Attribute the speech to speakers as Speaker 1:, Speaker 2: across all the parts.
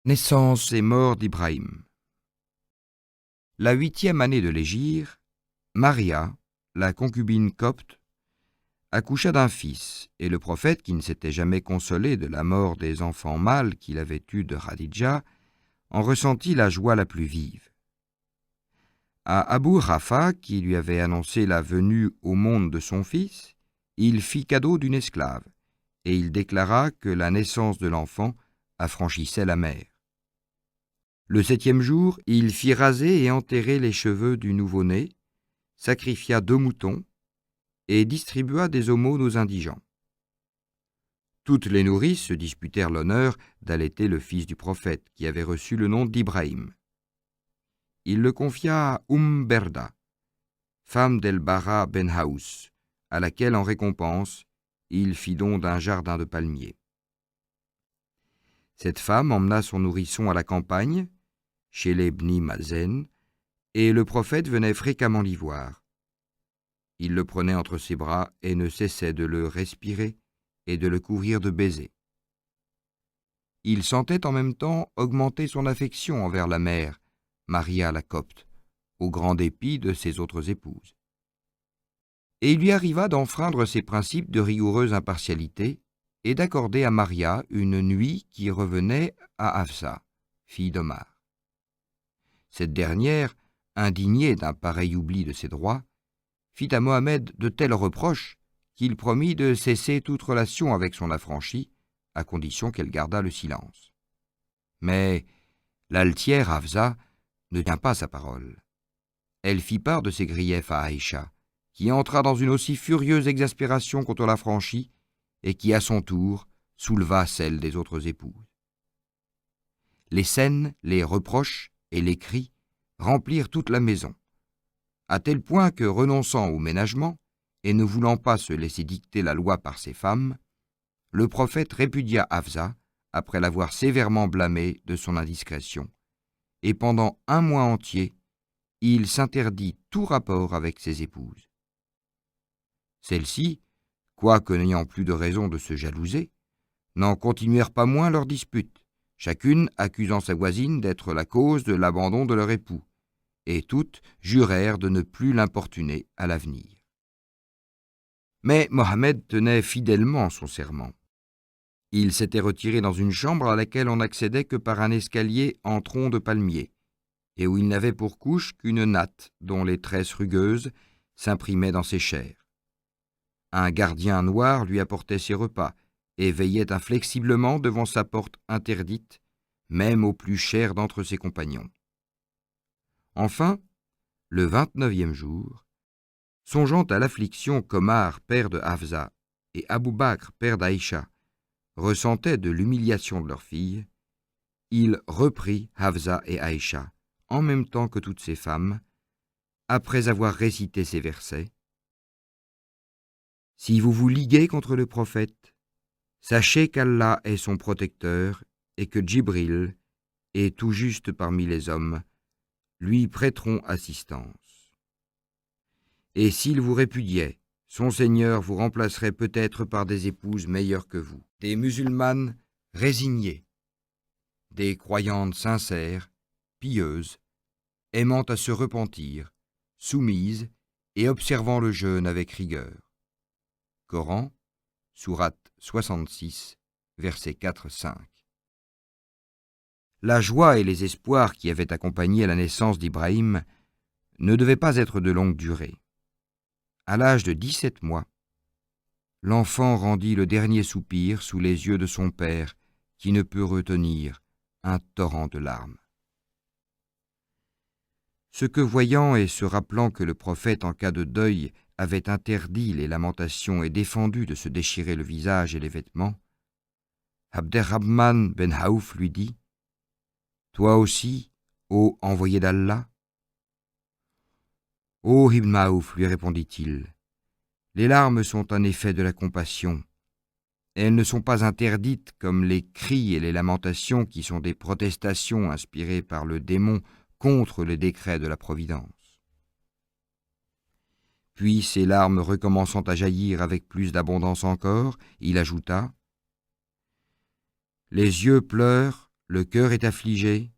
Speaker 1: Naissance et mort d'Ibrahim. La 8e année de l'hégire, Maria, la concubine copte, accoucha d'un fils, et le prophète, qui ne s'était jamais consolé de la mort des enfants mâles qu'il avait eus de Khadija, en ressentit la joie la plus vive. À Abu Rafa, qui lui avait annoncé la venue au monde de son fils, il fit cadeau d'une esclave, et il déclara que la naissance de l'enfant affranchissait la mer. Le 7e jour, il fit raser et enterrer les cheveux du nouveau-né, sacrifia 2 moutons et distribua des aumônes aux indigents. Toutes les nourrices se disputèrent l'honneur d'allaiter le fils du prophète, qui avait reçu le nom d'Ibrahim. Il le confia à Berda, femme d'El-Bara ben Haous, à laquelle, en récompense, il fit don d'un jardin de palmiers. Cette femme emmena son nourrisson à la campagne, chez les Bni Mazen, et le prophète venait fréquemment l'y voir. Il le prenait entre ses bras et ne cessait de le respirer et de le couvrir de baisers. Il sentait en même temps augmenter son affection envers la mère, Maria la copte, au grand dépit de ses autres épouses. Et il lui arriva d'enfreindre ses principes de rigoureuse impartialité et d'accorder à Maria une nuit qui revenait à Hafsa, fille d'Omar. Cette dernière, indignée d'un pareil oubli de ses droits, fit à Mohammed de tels reproches qu'il promit de cesser toute relation avec son affranchie, à condition qu'elle gardât le silence. Mais l'altière Hafsa ne tint pas sa parole. Elle fit part de ses griefs à Aïcha, qui entra dans une aussi furieuse exaspération contre l'affranchie et qui, à son tour, souleva celle des autres épouses. Les scènes, les reproches et les cris remplirent toute la maison, à tel point que, renonçant au ménagement et ne voulant pas se laisser dicter la loi par ses femmes, le prophète répudia Hafsa après l'avoir sévèrement blâmée de son indiscrétion, et pendant 1 mois entier, il s'interdit tout rapport avec ses épouses. Celles-ci, quoique n'ayant plus de raison de se jalouser, n'en continuèrent pas moins leur dispute, chacune accusant sa voisine d'être la cause de l'abandon de leur époux, et toutes jurèrent de ne plus l'importuner à l'avenir. Mais Mohammed tenait fidèlement son serment. Il s'était retiré dans une chambre à laquelle on n'accédait que par un escalier en tronc de palmier, et où il n'avait pour couche qu'une natte dont les tresses rugueuses s'imprimaient dans ses chairs. Un gardien noir lui apportait ses repas et veillait inflexiblement devant sa porte interdite, même au plus cher d'entre ses compagnons. Enfin, le 29e jour, songeant à l'affliction qu'Omar, père de Hafsa, et Abou Bakr, père d'Aïcha, ressentaient de l'humiliation de leur fille, il reprit Hafsa et Aïcha, en même temps que toutes ses femmes, après avoir récité ces versets. « Si vous vous liguez contre le prophète, sachez qu'Allah est son protecteur et que Djibril, est tout juste parmi les hommes, lui prêteront assistance. Et s'il vous répudiait, son Seigneur vous remplacerait peut-être par des épouses meilleures que vous, des musulmanes résignées, des croyantes sincères, pieuses, aimant à se repentir, soumises et observant le jeûne avec rigueur. » Coran, sourate 66, versets 4-5. La joie et les espoirs qui avaient accompagné la naissance d'Ibrahim ne devaient pas être de longue durée. À l'âge de 17 mois, l'enfant rendit le dernier soupir sous les yeux de son père, qui ne put retenir un torrent de larmes. Ce que voyant et se rappelant que le prophète en cas de deuil avait interdit les lamentations et défendu de se déchirer le visage et les vêtements, Abderrahman ben Haouf lui dit : « Toi aussi, ô envoyé d'Allah ? » « Ô Ibn Aouf, lui répondit-il, les larmes sont un effet de la compassion. Elles ne sont pas interdites comme les cris et les lamentations qui sont des protestations inspirées par le démon contre les décrets de la Providence. » Puis, ses larmes recommençant à jaillir avec plus d'abondance encore, il ajouta : « Les yeux pleurent le cœur est affligé,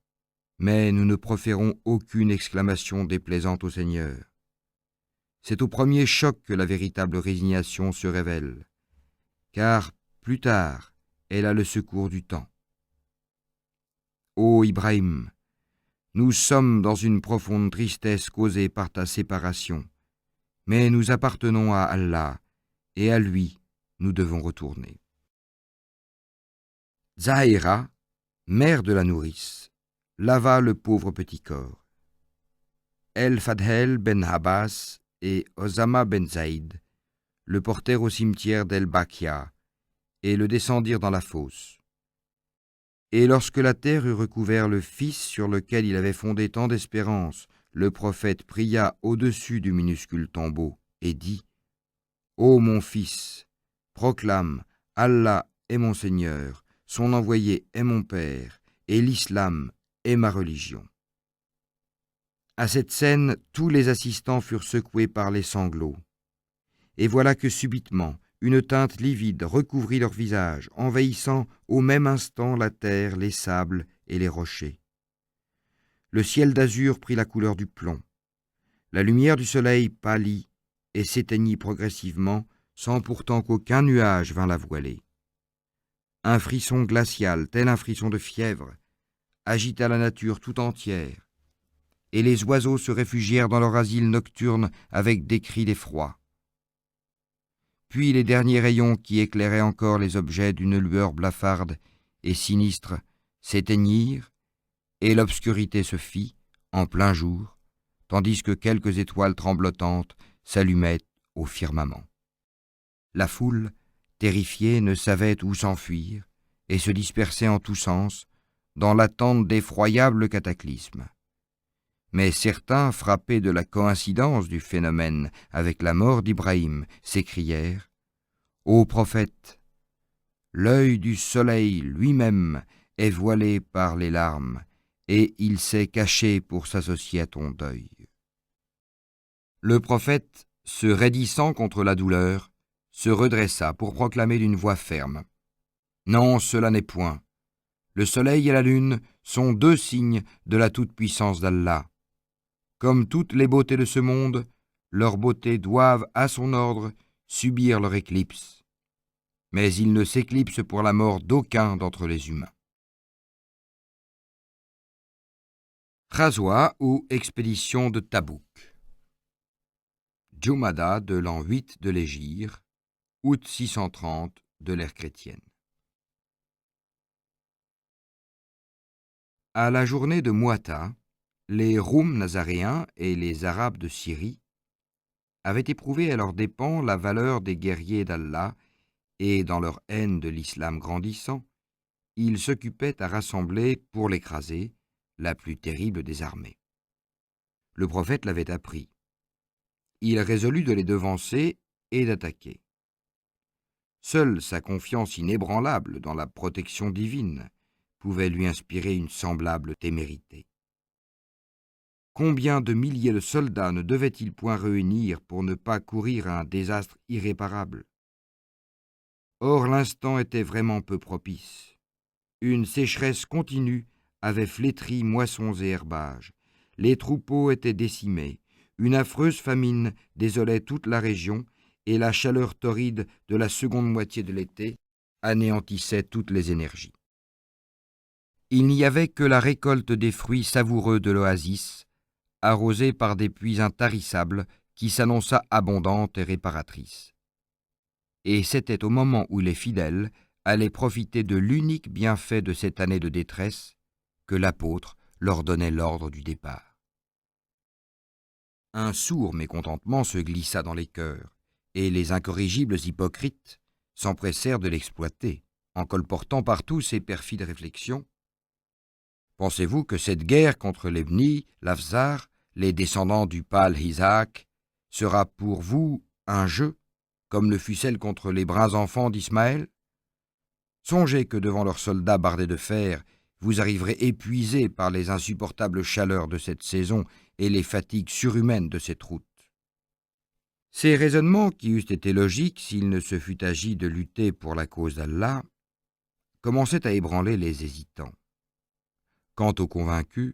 Speaker 1: mais nous ne proférons aucune exclamation déplaisante au Seigneur. C'est au premier choc que la véritable résignation se révèle, car plus tard, elle a le secours du temps. Ô Ibrahim, nous sommes dans une profonde tristesse causée par ta séparation, mais nous appartenons à Allah, et à lui nous devons retourner. Zahira, mère de la nourrice, lava le pauvre petit corps. El-Fadhel ben Abbas et Osama ben Zaïd le portèrent au cimetière d'El-Bakia et le descendirent dans la fosse. Et lorsque la terre eut recouvert le fils sur lequel il avait fondé tant d'espérance, le prophète pria au-dessus du minuscule tombeau et dit : « Ô mon fils, proclame, Allah est mon Seigneur, son envoyé est mon Père, et l'islam est ma religion. » À cette scène, tous les assistants furent secoués par les sanglots. Et voilà que subitement, une teinte livide recouvrit leur visage, envahissant au même instant la terre, les sables et les rochers. Le ciel d'azur prit la couleur du plomb. La lumière du soleil pâlit et s'éteignit progressivement, sans pourtant qu'aucun nuage vînt la voiler. Un frisson glacial, tel un frisson de fièvre, agita la nature tout entière, et les oiseaux se réfugièrent dans leur asile nocturne avec des cris d'effroi. Puis les derniers rayons qui éclairaient encore les objets d'une lueur blafarde et sinistre s'éteignirent, et l'obscurité se fit, en plein jour, tandis que quelques étoiles tremblotantes s'allumaient au firmament. La foule, terrifiée, ne savait où s'enfuir, et se dispersait en tous sens, dans l'attente d'effroyables cataclysmes. Mais certains, frappés de la coïncidence du phénomène avec la mort d'Ibrahim, s'écrièrent : « Ô prophète, l'œil du soleil lui-même est voilé par les larmes, et il s'est caché pour s'associer à ton deuil. » Le prophète, se raidissant contre la douleur, se redressa pour proclamer d'une voix ferme : « Non, cela n'est point. Le soleil et la lune sont deux signes de la toute-puissance d'Allah. Comme toutes les beautés de ce monde, leurs beautés doivent, à son ordre, subir leur éclipse. Mais il ne s'éclipse pour la mort d'aucun d'entre les humains. » Ghazwa ou expédition de Tabouk. Jumada de l'an 8 de l'Hégire, août 630 de l'ère chrétienne. À la journée de Mouata, les Roums nazaréens et les Arabes de Syrie avaient éprouvé à leurs dépens la valeur des guerriers d'Allah, et dans leur haine de l'islam grandissant, ils s'occupaient à rassembler, pour l'écraser, la plus terrible des armées. Le prophète l'avait appris. Il résolut de les devancer et d'attaquer. Seule sa confiance inébranlable dans la protection divine pouvait lui inspirer une semblable témérité. Combien de milliers de soldats ne devait-il point réunir pour ne pas courir à un désastre irréparable ? Or l'instant était vraiment peu propice. Une sécheresse continue avait flétri moissons et herbages. Les troupeaux étaient décimés. Une affreuse famine désolait toute la région, et la chaleur torride de la seconde moitié de l'été anéantissait toutes les énergies. Il n'y avait que la récolte des fruits savoureux de l'oasis, arrosée par des puits intarissables, qui s'annonça abondante et réparatrice. Et c'était au moment où les fidèles allaient profiter de l'unique bienfait de cette année de détresse que l'apôtre leur donnait l'ordre du départ. Un sourd mécontentement se glissa dans les cœurs, et les incorrigibles hypocrites s'empressèrent de l'exploiter, en colportant partout ces perfides réflexions. Pensez-vous que cette guerre contre les Bni, l'Afzar, les descendants du pâle Isaac, sera pour vous un jeu, comme le fut celle contre les bruns enfants d'Ismaël ? Songez que devant leurs soldats bardés de fer, vous arriverez épuisés par les insupportables chaleurs de cette saison et les fatigues surhumaines de cette route. Ces raisonnements, qui eussent été logiques s'il ne se fût agi de lutter pour la cause d'Allah, commençaient à ébranler les hésitants. Quant aux convaincus,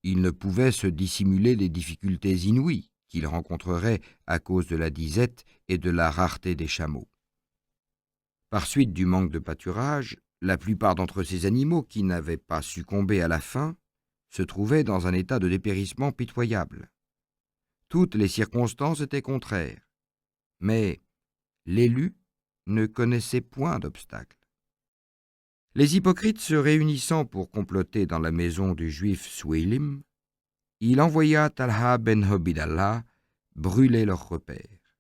Speaker 1: ils ne pouvaient se dissimuler les difficultés inouïes qu'ils rencontreraient à cause de la disette et de la rareté des chameaux. Par suite du manque de pâturage, la plupart d'entre ces animaux qui n'avaient pas succombé à la faim se trouvaient dans un état de dépérissement pitoyable. Toutes les circonstances étaient contraires, mais l'élu ne connaissait point d'obstacle. Les hypocrites se réunissant pour comploter dans la maison du juif Suélim, il envoya Talha ben Hobidallah brûler leurs repères.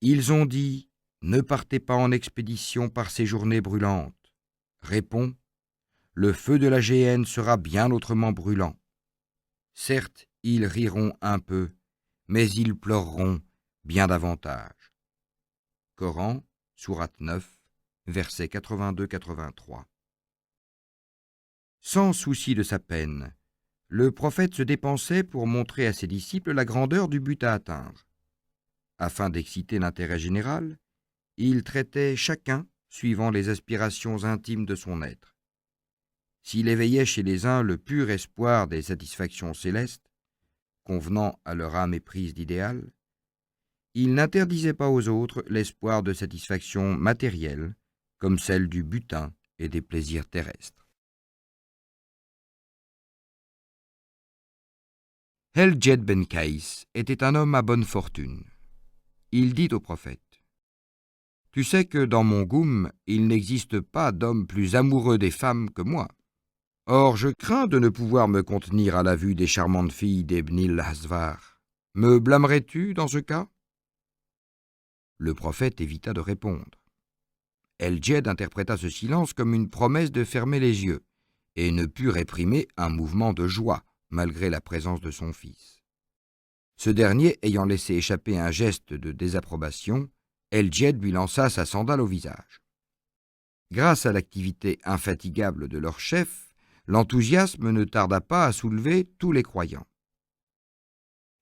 Speaker 1: Ils ont dit « Ne partez pas en expédition par ces journées brûlantes. » Répond « Le feu de la géhenne sera bien autrement brûlant. Certes, ils riront un peu, mais ils pleureront bien davantage. » Coran, sourate 9, versets 82-83. Sans souci de sa peine, le prophète se dépensait pour montrer à ses disciples la grandeur du but à atteindre. Afin d'exciter l'intérêt général, il traitait chacun suivant les aspirations intimes de son être. S'il éveillait chez les uns le pur espoir des satisfactions célestes, convenant à leur âme éprise d'idéal, il n'interdisait pas aux autres l'espoir de satisfaction matérielle, comme celle du butin et des plaisirs terrestres. El-Djed ben Kaïs était un homme à bonne fortune. Il dit au prophète : « Tu sais que dans mon goum, il n'existe pas d'homme plus amoureux des femmes que moi. Or, je crains de ne pouvoir me contenir à la vue des charmantes filles d'Ebn al-Hasvar. Me blâmerais-tu dans ce cas ?» Le prophète évita de répondre. El-Djed interpréta ce silence comme une promesse de fermer les yeux et ne put réprimer un mouvement de joie malgré la présence de son fils. Ce dernier ayant laissé échapper un geste de désapprobation, El-Djed lui lança sa sandale au visage. Grâce à l'activité infatigable de leur chef, l'enthousiasme ne tarda pas à soulever tous les croyants.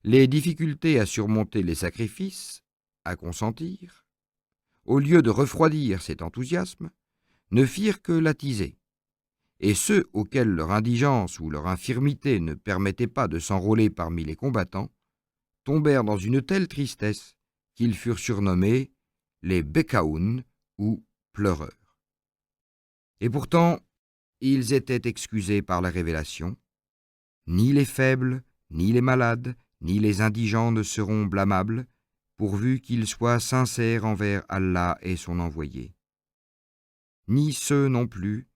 Speaker 1: Les difficultés à surmonter les sacrifices, à consentir, au lieu de refroidir cet enthousiasme, ne firent que l'attiser, et ceux auxquels leur indigence ou leur infirmité ne permettait pas de s'enrôler parmi les combattants tombèrent dans une telle tristesse qu'ils furent surnommés les Bekaoun ou pleureurs. Et pourtant, ils étaient excusés par la révélation. Ni les faibles, ni les malades, ni les indigents ne seront blâmables, pourvu qu'ils soient sincères envers Allah et son envoyé. Ni ceux non plus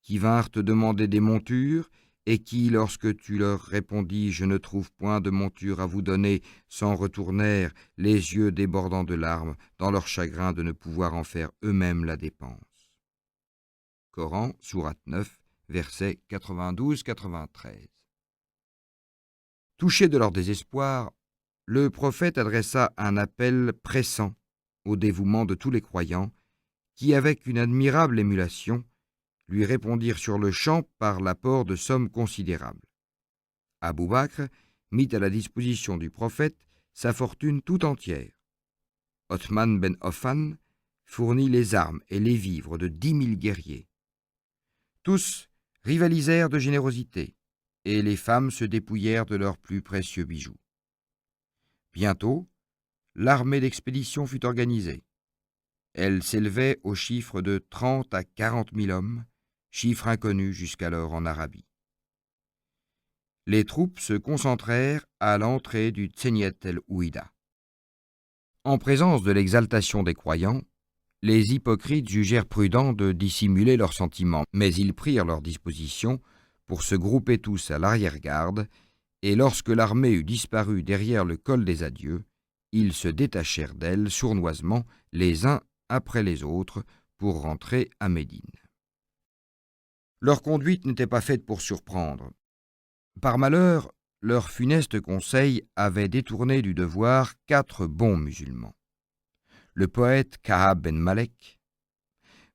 Speaker 1: qui vinrent te demander des montures et qui, lorsque tu leur répondis « Je ne trouve point de monture à vous donner », s'en retournèrent, les yeux débordant de larmes, dans leur chagrin de ne pouvoir en faire eux-mêmes la dépense. Coran, sourate 9, versets 92-93. Touché de leur désespoir, le prophète adressa un appel pressant au dévouement de tous les croyants qui, avec une admirable émulation, lui répondirent sur le champ par l'apport de sommes considérables. Abou Bakr mit à la disposition du prophète sa fortune tout entière. Othman ben Affan fournit les armes et les vivres de 10 000 guerriers. Tous rivalisèrent de générosité, et les femmes se dépouillèrent de leurs plus précieux bijoux. Bientôt, l'armée d'expédition fut organisée. Elle s'élevait au chiffre de 30 à 40 000 hommes, chiffre inconnu jusqu'alors en Arabie. Les troupes se concentrèrent à l'entrée du Tseniet el-Ouida. En présence de l'exaltation des croyants, les hypocrites jugèrent prudent de dissimuler leurs sentiments, mais ils prirent leur disposition pour se grouper tous à l'arrière-garde, et lorsque l'armée eut disparu derrière le col des Adieux, ils se détachèrent d'elle sournoisement, les uns après les autres, pour rentrer à Médine. Leur conduite n'était pas faite pour surprendre. Par malheur, leur funeste conseil avait détourné du devoir 4 bons musulmans. Le poète Ka'ab ben Malek,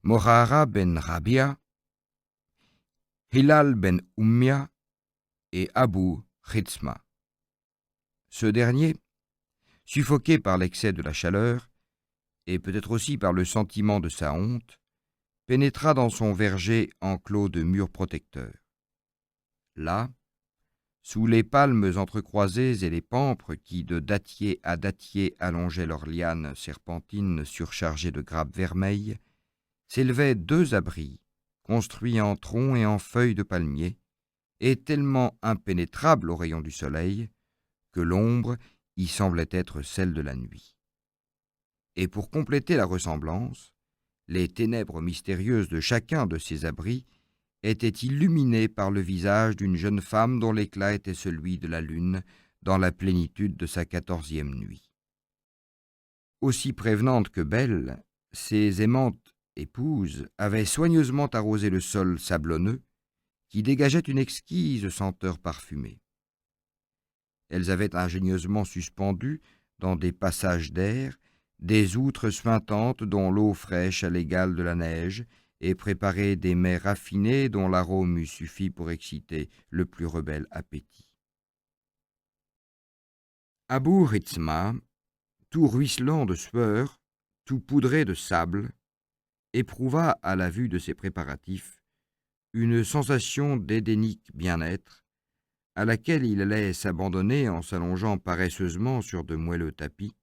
Speaker 1: Morara ben Rabia, Hilal ben Ummia et Abu Khitsma. Ce dernier, suffoqué par l'excès de la chaleur, et peut-être aussi par le sentiment de sa honte, pénétra dans son verger enclos de murs protecteurs. Là, sous les palmes entrecroisées et les pampres qui, de dattier à dattier, allongeaient leurs lianes serpentines surchargées de grappes vermeilles, s'élevaient 2 abris, construits en troncs et en feuilles de palmier, et tellement impénétrables aux rayons du soleil que l'ombre y semblait être celle de la nuit. Et pour compléter la ressemblance, les ténèbres mystérieuses de chacun de ces abris étaient illuminées par le visage d'une jeune femme dont l'éclat était celui de la lune dans la plénitude de sa 14e nuit. Aussi prévenante que belle, ces aimantes épouses avaient soigneusement arrosé le sol sablonneux qui dégageait une exquise senteur parfumée. Elles avaient ingénieusement suspendu, dans des passages d'air, des outres suintantes dont l'eau fraîche à l'égal de la neige, et préparé des mets raffinés dont l'arôme eût suffi pour exciter le plus rebelle appétit. Abou Ritsma, tout ruisselant de sueur, tout poudré de sable, éprouva, à la vue de ces préparatifs, une sensation d'édénique bien-être, à laquelle il allait s'abandonner en s'allongeant paresseusement sur de moelleux tapis,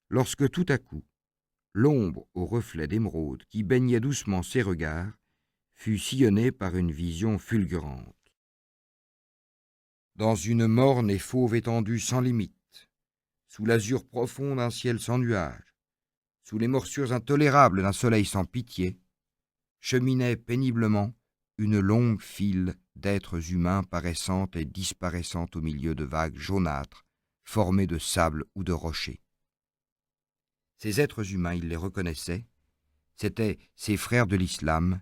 Speaker 1: lorsque tout à coup, l'ombre au reflet d'émeraude qui baignait doucement ses regards fut sillonnée par une vision fulgurante. Dans une morne et fauve étendue sans limite, sous l'azur profond d'un ciel sans nuages, sous les morsures intolérables d'un soleil sans pitié, cheminait péniblement une longue file d'êtres humains paraissant et disparaissant au milieu de vagues jaunâtres, formées de sable ou de rochers. Ces êtres humains, il les reconnaissait, c'étaient ses frères de l'islam,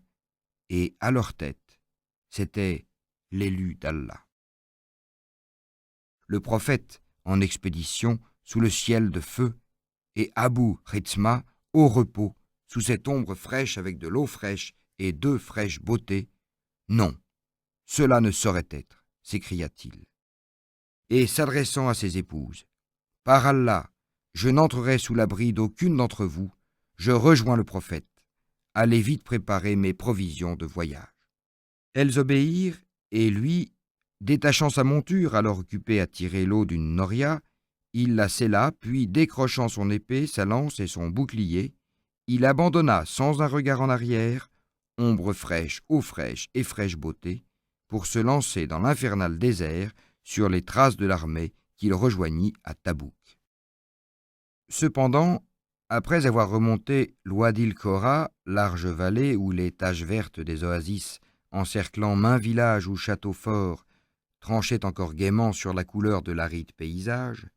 Speaker 1: et à leur tête, c'était l'élu d'Allah. Le prophète en expédition sous le ciel de feu, et Abou Ritsma au repos, sous cette ombre fraîche avec de l'eau fraîche et 2 fraîches beautés. Non, cela ne saurait être, s'écria-t-il. Et s'adressant à ses épouses, « Par Allah, je n'entrerai sous l'abri d'aucune d'entre vous, je rejoins le prophète. Allez vite préparer mes provisions de voyage. » Elles obéirent, et lui, détachant sa monture alors occupée à tirer l'eau d'une noria, il la scella, puis décrochant son épée, sa lance et son bouclier, il abandonna sans un regard en arrière, ombre fraîche, eau fraîche et fraîche beauté, pour se lancer dans l'infernal désert sur les traces de l'armée qu'il rejoignit à Tabouk. Cependant, après avoir remonté l'Ouadil Khora, large vallée où les taches vertes des oasis encerclant maints villages ou châteaux forts tranchaient encore gaiement sur la couleur de l'aride paysage,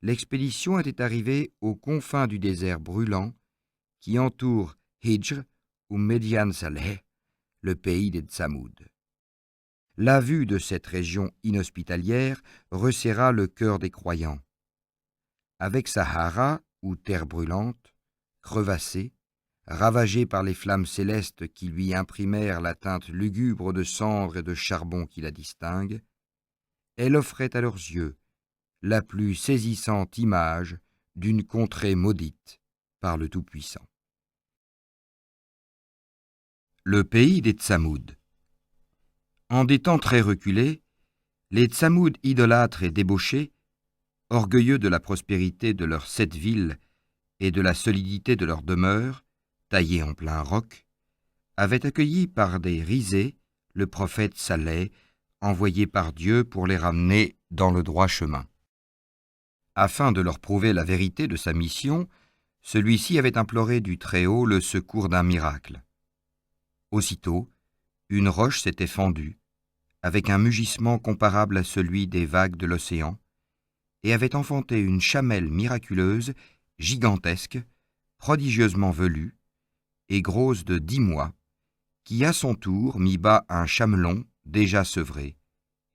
Speaker 1: l'expédition était arrivée aux confins du désert brûlant qui entoure Hijr ou Median Saleh, le pays des Tsamoud. La vue de cette région inhospitalière resserra le cœur des croyants. Avec Sahara, ou terre brûlante, crevassée, ravagée par les flammes célestes qui lui imprimèrent la teinte lugubre de cendres et de charbon qui la distingue, elle offrait à leurs yeux la plus saisissante image d'une contrée maudite par le Tout-Puissant. Le pays des Tsamoud. En des temps très reculés, les Tsamoud idolâtres et débauchés, orgueilleux de la prospérité de leurs 7 villes et de la solidité de leurs demeures, taillées en plein roc, avaient accueilli par des risées le prophète Saleh, envoyé par Dieu pour les ramener dans le droit chemin. Afin de leur prouver la vérité de sa mission, celui-ci avait imploré du Très-Haut le secours d'un miracle. Aussitôt, une roche s'était fendue, avec un mugissement comparable à celui des vagues de l'océan, et avait enfanté une chamelle miraculeuse, gigantesque, prodigieusement velue, et grosse de 10 mois, qui à son tour mit bas un chamelon déjà sevré,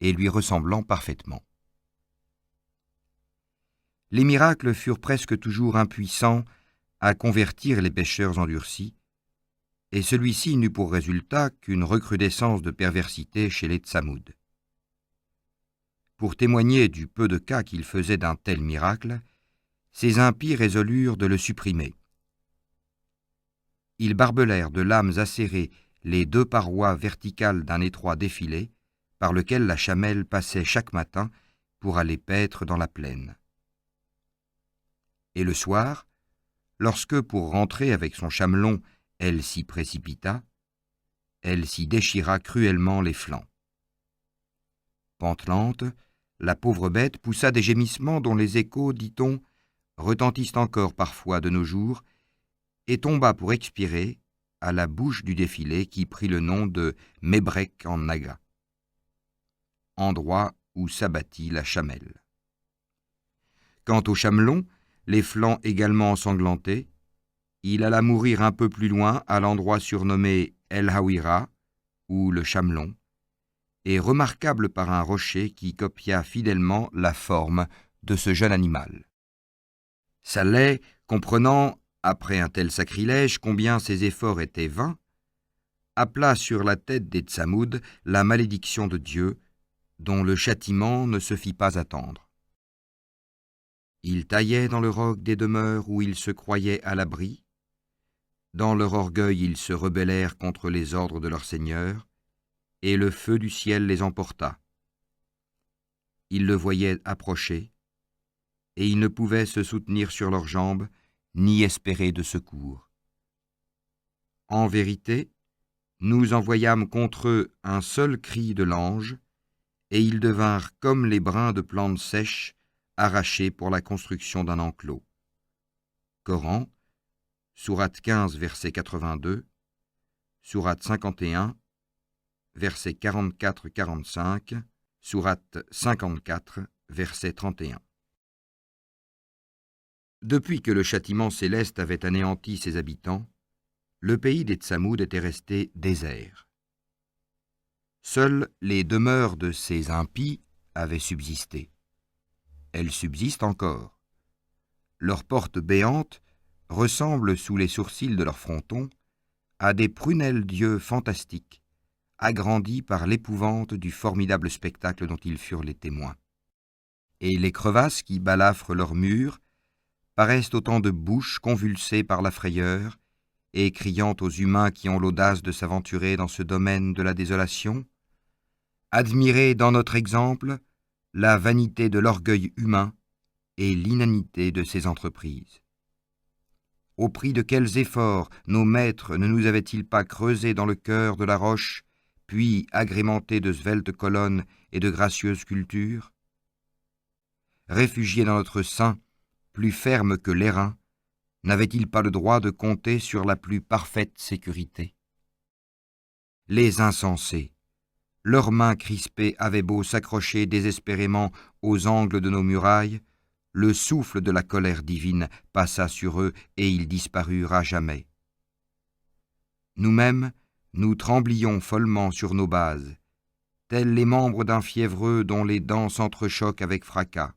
Speaker 1: et lui ressemblant parfaitement. Les miracles furent presque toujours impuissants à convertir les pécheurs endurcis, et celui-ci n'eut pour résultat qu'une recrudescence de perversité chez les Tsamoud. Pour témoigner du peu de cas qu'il faisait d'un tel miracle, ces impies résolurent de le supprimer. Ils barbelèrent de lames acérées les 2 parois verticales d'un étroit défilé par lequel la chamelle passait chaque matin pour aller paître dans la plaine. Et le soir, lorsque, pour rentrer avec son chamelon, elle s'y précipita, elle s'y déchira cruellement les flancs. Pantelante, la pauvre bête poussa des gémissements dont les échos, dit-on, retentissent encore parfois de nos jours, et tomba pour expirer à la bouche du défilé qui prit le nom de Mébrek en Naga, endroit où s'abattit la chamelle. Quant au chamelon, les flancs également ensanglantés, il alla mourir un peu plus loin à l'endroit surnommé El Hawira, ou le chamelon, et remarquable par un rocher qui copia fidèlement la forme de ce jeune animal. Saleh, comprenant, après un tel sacrilège, combien ses efforts étaient vains, appela sur la tête des Tsamoud la malédiction de Dieu, dont le châtiment ne se fit pas attendre. Ils taillaient dans le roc des demeures où ils se croyaient à l'abri. Dans leur orgueil, ils se rebellèrent contre les ordres de leur Seigneur, et le feu du ciel les emporta. Ils le voyaient approcher, et ils ne pouvaient se soutenir sur leurs jambes, ni espérer de secours. En vérité, nous envoyâmes contre eux un seul cri de l'ange, et ils devinrent comme les brins de plantes sèches arrachés pour la construction d'un enclos. Coran, sourate 15, verset 82, sourate 51, verset 44-45, sourate 54, verset 31. Depuis que le châtiment céleste avait anéanti ses habitants, le pays des Tsamoud était resté désert. Seules les demeures de ces impies avaient subsisté. Elles subsistent encore. Leurs portes béantes ressemblent, sous les sourcils de leurs frontons, à des prunelles d'yeux fantastiques, agrandis par l'épouvante du formidable spectacle dont ils furent les témoins. Et les crevasses qui balafrent leurs murs paraissent autant de bouches convulsées par la frayeur et criant aux humains qui ont l'audace de s'aventurer dans ce domaine de la désolation, « Admirez dans notre exemple la vanité de l'orgueil humain et l'inanité de ses entreprises. Au prix de quels efforts nos maîtres ne nous avaient-ils pas creusés dans le cœur de la roche, puis agrémentés de sveltes colonnes et de gracieuses sculptures? Réfugiés dans notre sein, plus fermes que l'airain, n'avaient-ils pas le droit de compter sur la plus parfaite sécurité? Les insensés, leurs mains crispées avaient beau s'accrocher désespérément aux angles de nos murailles, le souffle de la colère divine passa sur eux et ils disparurent à jamais. Nous-mêmes, nous tremblions follement sur nos bases, tels les membres d'un fiévreux dont les dents s'entrechoquent avec fracas.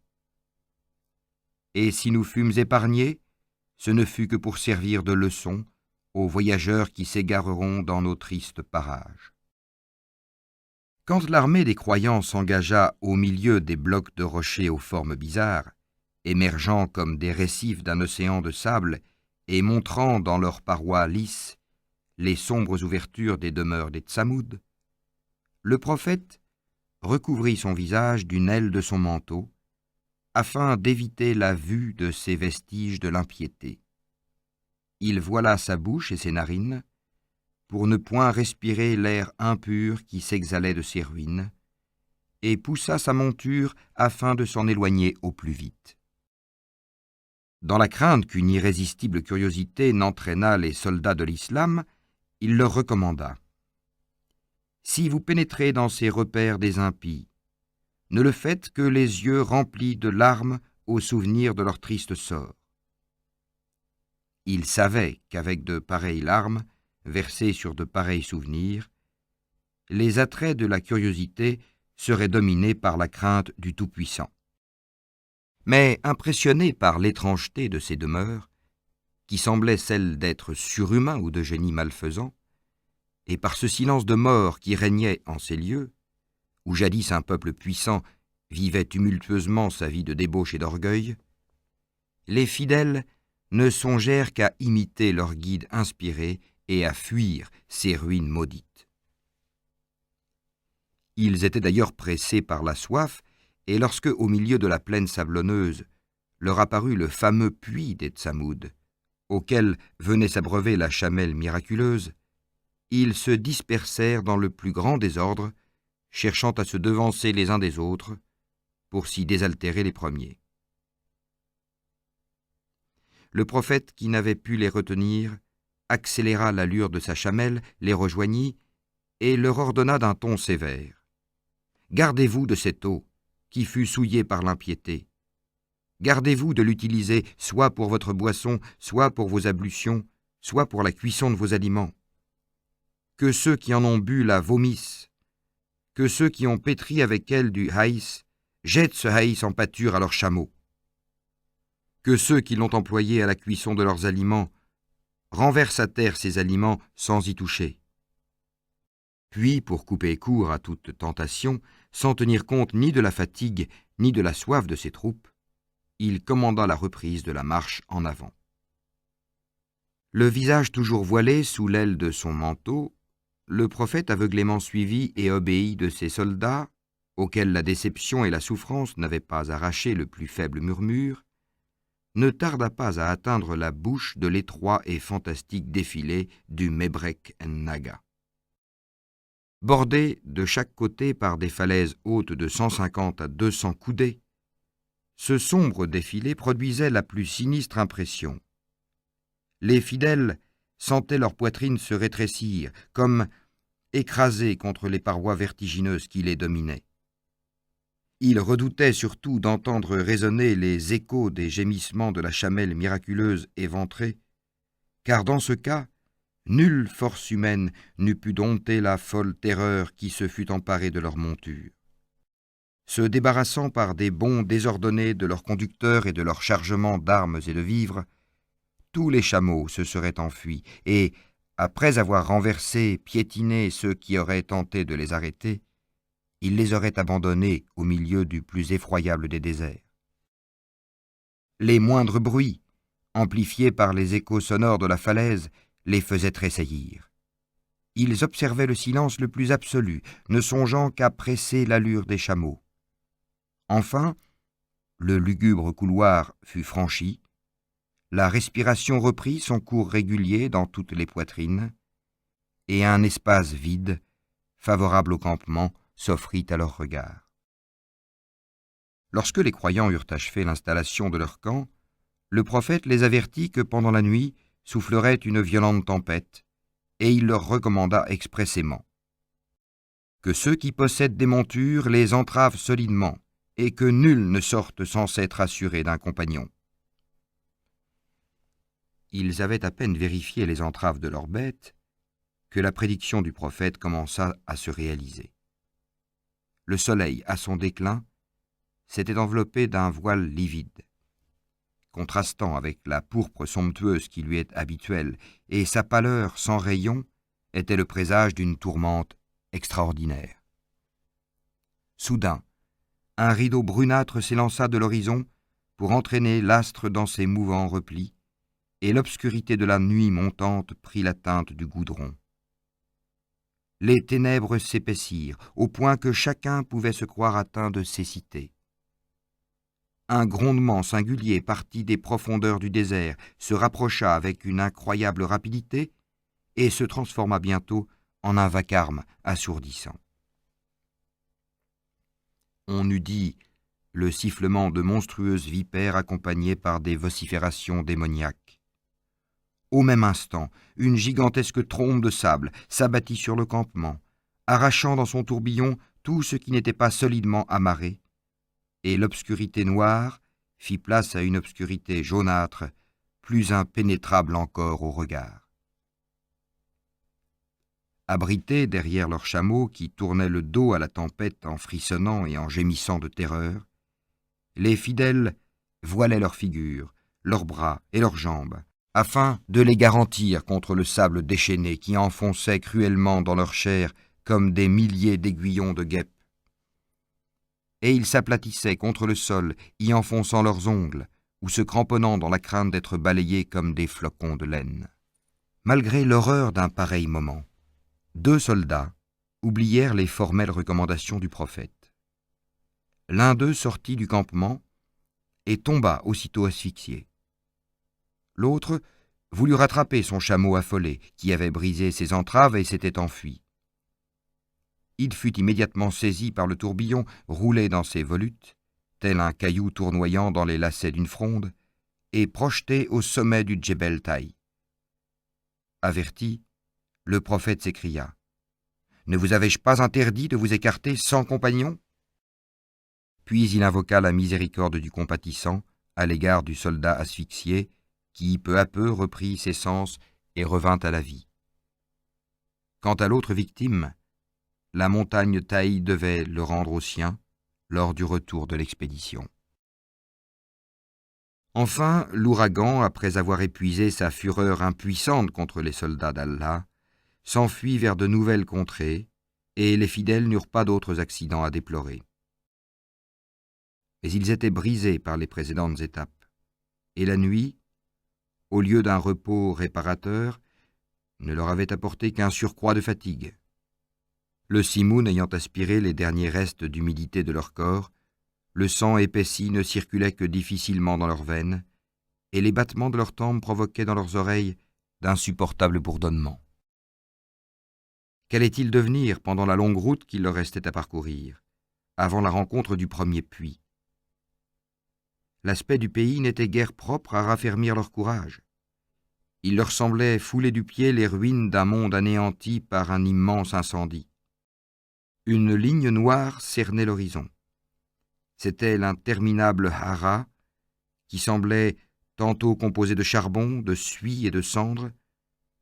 Speaker 1: Et si nous fûmes épargnés, ce ne fut que pour servir de leçon aux voyageurs qui s'égareront dans nos tristes parages. Quand l'armée des croyants s'engagea au milieu des blocs de rochers aux formes bizarres, émergeant comme des récifs d'un océan de sable et montrant dans leurs parois lisses les sombres ouvertures des demeures des Tsamoud, le prophète recouvrit son visage d'une aile de son manteau, afin d'éviter la vue de ces vestiges de l'impiété. Il voila sa bouche et ses narines, pour ne point respirer l'air impur qui s'exhalait de ses ruines, et poussa sa monture afin de s'en éloigner au plus vite. Dans la crainte qu'une irrésistible curiosité n'entraînât les soldats de l'islam, il leur recommanda : « Si vous pénétrez dans ces repères des impies, ne le faites que les yeux remplis de larmes au souvenir de leur triste sort. » Il savait qu'avec de pareilles larmes, versées sur de pareils souvenirs, les attraits de la curiosité seraient dominés par la crainte du Tout-Puissant. Mais impressionné par l'étrangeté de ces demeures, qui semblaient celles d'êtres surhumains ou de génies malfaisants, et par ce silence de mort qui régnait en ces lieux, où jadis un peuple puissant vivait tumultueusement sa vie de débauche et d'orgueil, les fidèles ne songèrent qu'à imiter leur guide inspiré et à fuir ces ruines maudites. Ils étaient d'ailleurs pressés par la soif, et lorsque, au milieu de la plaine sablonneuse, leur apparut le fameux puits des Tsamoud, auquel venait s'abreuver la chamelle miraculeuse, ils se dispersèrent dans le plus grand désordre, cherchant à se devancer les uns des autres, pour s'y désaltérer les premiers. Le prophète, qui n'avait pu les retenir, accéléra l'allure de sa chamelle, les rejoignit, et leur ordonna d'un ton sévère. « Gardez-vous de cette eau, qui fut souillée par l'impiété. Gardez-vous de l'utiliser soit pour votre boisson, soit pour vos ablutions, soit pour la cuisson de vos aliments. Que ceux qui en ont bu la vomissent, que ceux qui ont pétri avec elle du haïs jettent ce haïs en pâture à leurs chameaux. Que ceux qui l'ont employé à la cuisson de leurs aliments renversent à terre ces aliments sans y toucher. » Puis, pour couper court à toute tentation, sans tenir compte ni de la fatigue ni de la soif de ses troupes, il commanda la reprise de la marche en avant. Le visage toujours voilé sous l'aile de son manteau, le prophète aveuglément suivi et obéi de ses soldats, auxquels la déception et la souffrance n'avaient pas arraché le plus faible murmure, ne tarda pas à atteindre la bouche de l'étroit et fantastique défilé du Mebrek en-Naga. Bordé de chaque côté par des falaises hautes de 150 à 200 coudées, ce sombre défilé produisait la plus sinistre impression. Les fidèles sentaient leur poitrine se rétrécir, comme écrasés contre les parois vertigineuses qui les dominaient. Ils redoutaient surtout d'entendre résonner les échos des gémissements de la chamelle miraculeuse éventrée, car dans ce cas, nulle force humaine n'eût pu dompter la folle terreur qui se fût emparée de leur monture. Se débarrassant par des bonds désordonnés de leurs conducteurs et de leurs chargements d'armes et de vivres, tous les chameaux se seraient enfuis et, après avoir renversé, piétiné ceux qui auraient tenté de les arrêter, ils les auraient abandonnés au milieu du plus effroyable des déserts. Les moindres bruits, amplifiés par les échos sonores de la falaise, les faisaient tressaillir. Ils observaient le silence le plus absolu, ne songeant qu'à presser l'allure des chameaux. Enfin, le lugubre couloir fut franchi, la respiration reprit son cours régulier dans toutes les poitrines, et un espace vide, favorable au campement, s'offrit à leurs regards. Lorsque les croyants eurent achevé l'installation de leur camp, le prophète les avertit que pendant la nuit soufflerait une violente tempête, et il leur recommanda expressément que ceux qui possèdent des montures les entravent solidement, et que nul ne sorte sans s'être assuré d'un compagnon. Ils avaient à peine vérifié les entraves de leurs bêtes que la prédiction du prophète commença à se réaliser. Le soleil, à son déclin, s'était enveloppé d'un voile livide, contrastant avec la pourpre somptueuse qui lui est habituelle, et sa pâleur sans rayon était le présage d'une tourmente extraordinaire. Soudain, un rideau brunâtre s'élança de l'horizon pour entraîner l'astre dans ses mouvants replis, et l'obscurité de la nuit montante prit la teinte du goudron. Les ténèbres s'épaissirent, au point que chacun pouvait se croire atteint de cécité. Un grondement singulier parti des profondeurs du désert se rapprocha avec une incroyable rapidité et se transforma bientôt en un vacarme assourdissant. On eût dit le sifflement de monstrueuses vipères accompagnées par des vociférations démoniaques. Au même instant, une gigantesque trombe de sable s'abattit sur le campement, arrachant dans son tourbillon tout ce qui n'était pas solidement amarré, et l'obscurité noire fit place à une obscurité jaunâtre, plus impénétrable encore au regard. Abrités derrière leurs chameaux qui tournaient le dos à la tempête en frissonnant et en gémissant de terreur, les fidèles voilaient leurs figures, leurs bras et leurs jambes, afin de les garantir contre le sable déchaîné qui enfonçait cruellement dans leur chair comme des milliers d'aiguillons de guêpes. Et ils s'aplatissaient contre le sol, y enfonçant leurs ongles, ou se cramponnant dans la crainte d'être balayés comme des flocons de laine. Malgré l'horreur d'un pareil moment, 2 soldats oublièrent les formelles recommandations du prophète. L'un d'eux sortit du campement et tomba aussitôt asphyxié. L'autre voulut rattraper son chameau affolé, qui avait brisé ses entraves et s'était enfui. Il fut immédiatement saisi par le tourbillon, roulé dans ses volutes, tel un caillou tournoyant dans les lacets d'une fronde, et projeté au sommet du Djebel Taï. Averti, le prophète s'écria : « Ne vous avais-je pas interdit de vous écarter sans compagnon ?» Puis il invoqua la miséricorde du compatissant à l'égard du soldat asphyxié, qui peu à peu reprit ses sens et revint à la vie. Quant à l'autre victime, la montagne Taï devait le rendre aux siens lors du retour de l'expédition. Enfin, l'ouragan, après avoir épuisé sa fureur impuissante contre les soldats d'Allah, s'enfuit vers de nouvelles contrées, et les fidèles n'eurent pas d'autres accidents à déplorer. Mais ils étaient brisés par les précédentes étapes, et la nuit, au lieu d'un repos réparateur, ne leur avait apporté qu'un surcroît de fatigue. Le simoun ayant aspiré les derniers restes d'humidité de leur corps, le sang épaissi ne circulait que difficilement dans leurs veines, et les battements de leurs tempes provoquaient dans leurs oreilles d'insupportables bourdonnements. Qu'allait-il devenir pendant la longue route qu'il leur restait à parcourir, avant la rencontre du premier puits ? L'aspect du pays n'était guère propre à raffermir leur courage. Il leur semblait fouler du pied les ruines d'un monde anéanti par un immense incendie. Une ligne noire cernait l'horizon. C'était l'interminable hara, qui semblait tantôt composé de charbon, de suie et de cendres,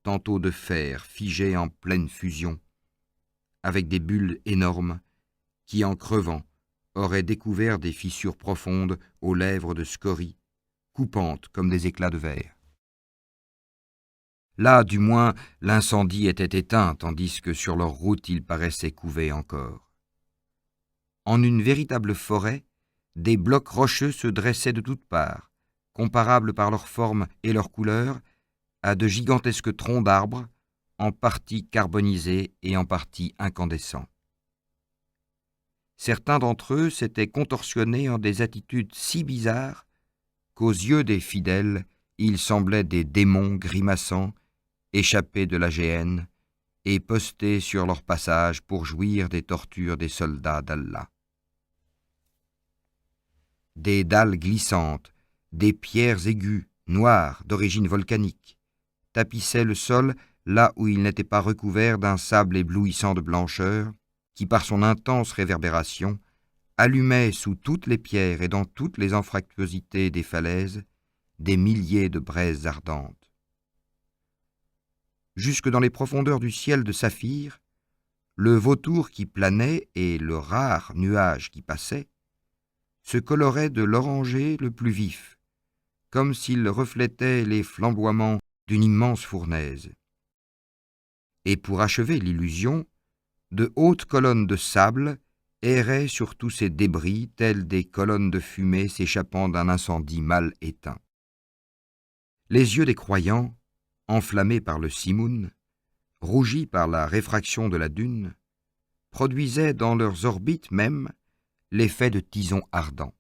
Speaker 1: tantôt de fer figé en pleine fusion, avec des bulles énormes qui, en crevant, auraient découvert des fissures profondes aux lèvres de scories, coupantes comme des éclats de verre. Là, du moins, l'incendie était éteint, tandis que sur leur route il paraissait couver encore. En une véritable forêt, des blocs rocheux se dressaient de toutes parts, comparables par leur forme et leur couleur à de gigantesques troncs d'arbres, en partie carbonisés et en partie incandescents. Certains d'entre eux s'étaient contorsionnés en des attitudes si bizarres qu'aux yeux des fidèles, ils semblaient des démons grimaçants, échappés de la géhenne et postés sur leur passage pour jouir des tortures des soldats d'Allah. Des dalles glissantes, des pierres aiguës, noires, d'origine volcanique, tapissaient le sol là où il n'était pas recouvert d'un sable éblouissant de blancheur, qui par son intense réverbération allumait sous toutes les pierres et dans toutes les anfractuosités des falaises des milliers de braises ardentes. Jusque dans les profondeurs du ciel de saphir, le vautour qui planait et le rare nuage qui passait se coloraient de l'orangé le plus vif, comme s'ils reflétaient les flamboiements d'une immense fournaise. Et pour achever l'illusion, de hautes colonnes de sable erraient sur tous ces débris telles des colonnes de fumée s'échappant d'un incendie mal éteint. Les yeux des croyants, enflammés par le simoun, rougis par la réfraction de la dune, produisaient dans leurs orbites même l'effet de tisons ardents.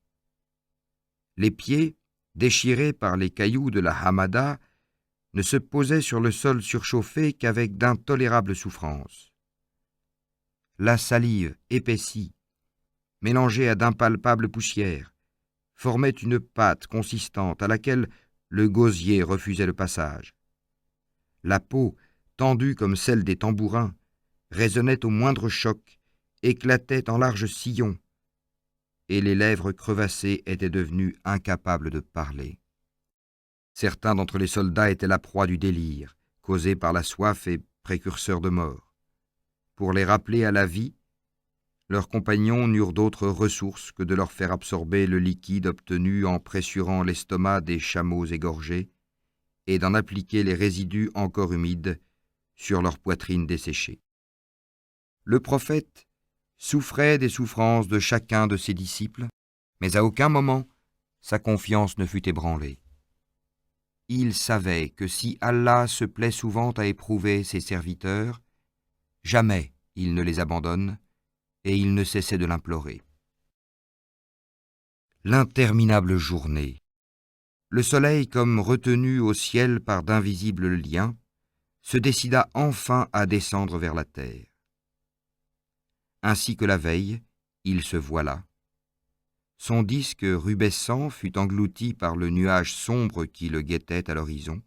Speaker 1: Les pieds, déchirés par les cailloux de la Hamada, ne se posaient sur le sol surchauffé qu'avec d'intolérables souffrances. La salive épaissie, mélangée à d'impalpables poussières, formait une pâte consistante à laquelle le gosier refusait le passage. La peau, tendue comme celle des tambourins, résonnait au moindre choc, éclatait en larges sillons, et les lèvres crevassées étaient devenues incapables de parler. Certains d'entre les soldats étaient la proie du délire, causé par la soif et précurseur de mort. Pour les rappeler à la vie, leurs compagnons n'eurent d'autre ressource que de leur faire absorber le liquide obtenu en pressurant l'estomac des chameaux égorgés et d'en appliquer les résidus encore humides sur leur poitrine desséchée. Le prophète souffrait des souffrances de chacun de ses disciples, mais à aucun moment sa confiance ne fut ébranlée. il savait que si Allah se plaît souvent à éprouver ses serviteurs, jamais il ne les abandonne, et il ne cessait de l'implorer. L'interminable journée, le soleil, comme retenu au ciel par d'invisibles liens, se décida enfin à descendre vers la terre. Ainsi que la veille, il se voila. Son disque rubescent fut englouti par le nuage sombre qui le guettait à l'horizon,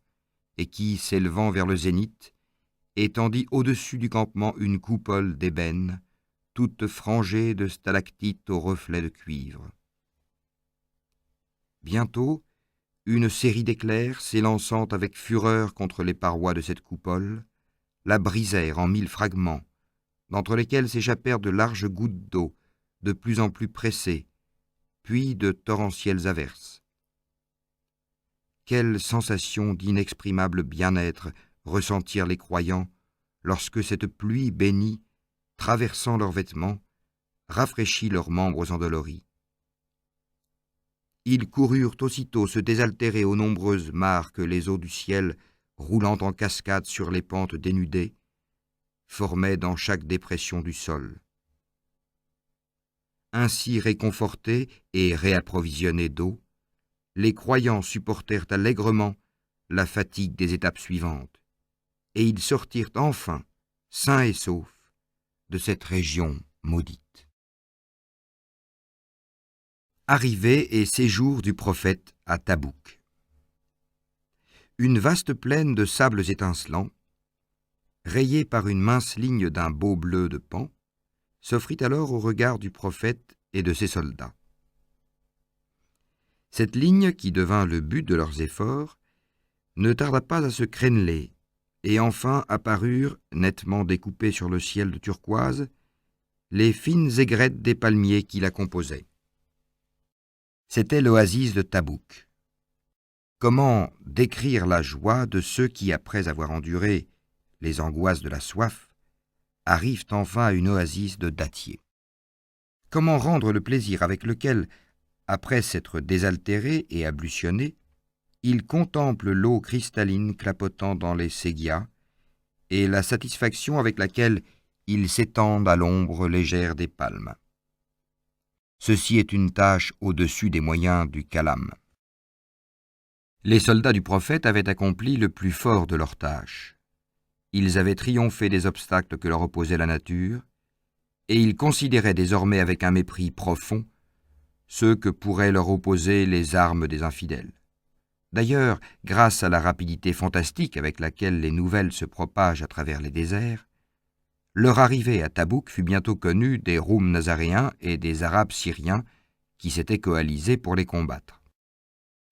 Speaker 1: et qui, s'élevant vers le zénith, étendit au-dessus du campement une coupole d'ébène, toute frangée de stalactites aux reflets de cuivre. Bientôt, une série d'éclairs, s'élançant avec fureur contre les parois de cette coupole, la brisèrent en 1000 fragments, d'entre lesquels s'échappèrent de larges gouttes d'eau, de plus en plus pressées, puis de torrentielles averses. Quelle sensation d'inexprimable bien-être ressentirent les croyants lorsque cette pluie bénie, traversant leurs vêtements, rafraîchit leurs membres endoloris. Ils coururent aussitôt se désaltérer aux nombreuses mares que les eaux du ciel, roulant en cascade sur les pentes dénudées, formaient dans chaque dépression du sol. Ainsi réconfortés et réapprovisionnés d'eau, les croyants supportèrent allègrement la fatigue des étapes suivantes, et ils sortirent enfin, sains et saufs, de cette région maudite. Arrivée et séjour du prophète à Tabouk. Une vaste plaine de sables étincelants, rayée par une mince ligne d'un beau bleu de Pan, s'offrit alors au regard du prophète et de ses soldats. Cette ligne, qui devint le but de leurs efforts, ne tarda pas à se créneler, et enfin apparurent, nettement découpées sur le ciel de turquoise, les fines aigrettes des palmiers qui la composaient. C'était l'oasis de Tabouk. Comment décrire la joie de ceux qui, après avoir enduré les angoisses de la soif, arrivent enfin à une oasis de dattiers? Comment rendre le plaisir avec lequel, après s'être désaltérés et ablutionnés, ils contemplent l'eau cristalline clapotant dans les séguias et la satisfaction avec laquelle ils s'étendent à l'ombre légère des palmes? Ceci est une tâche au-dessus des moyens du calame. Les soldats du prophète avaient accompli le plus fort de leur tâche. Ils avaient triomphé des obstacles que leur opposait la nature, et ils considéraient désormais avec un mépris profond ceux que pourraient leur opposer les armes des infidèles. D'ailleurs, grâce à la rapidité fantastique avec laquelle les nouvelles se propagent à travers les déserts, leur arrivée à Tabouk fut bientôt connue des Roums nazaréens et des Arabes syriens qui s'étaient coalisés pour les combattre.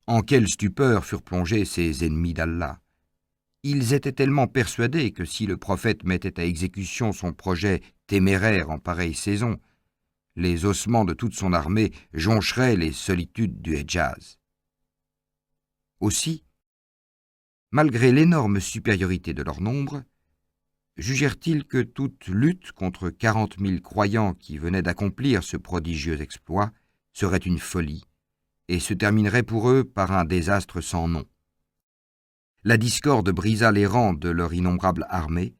Speaker 1: En quelle stupeur furent plongés ces ennemis d'Allah! Ils étaient tellement persuadés que si le prophète mettait à exécution son projet téméraire en pareille saison, les ossements de toute son armée joncheraient les solitudes du Hedjaz. Aussi, malgré l'énorme supériorité de leur nombre, jugèrent-ils que toute lutte contre 40 000 croyants qui venaient d'accomplir ce prodigieux exploit serait une folie et se terminerait pour eux par un désastre sans nom. La discorde brisa les rangs de leur innombrable armée,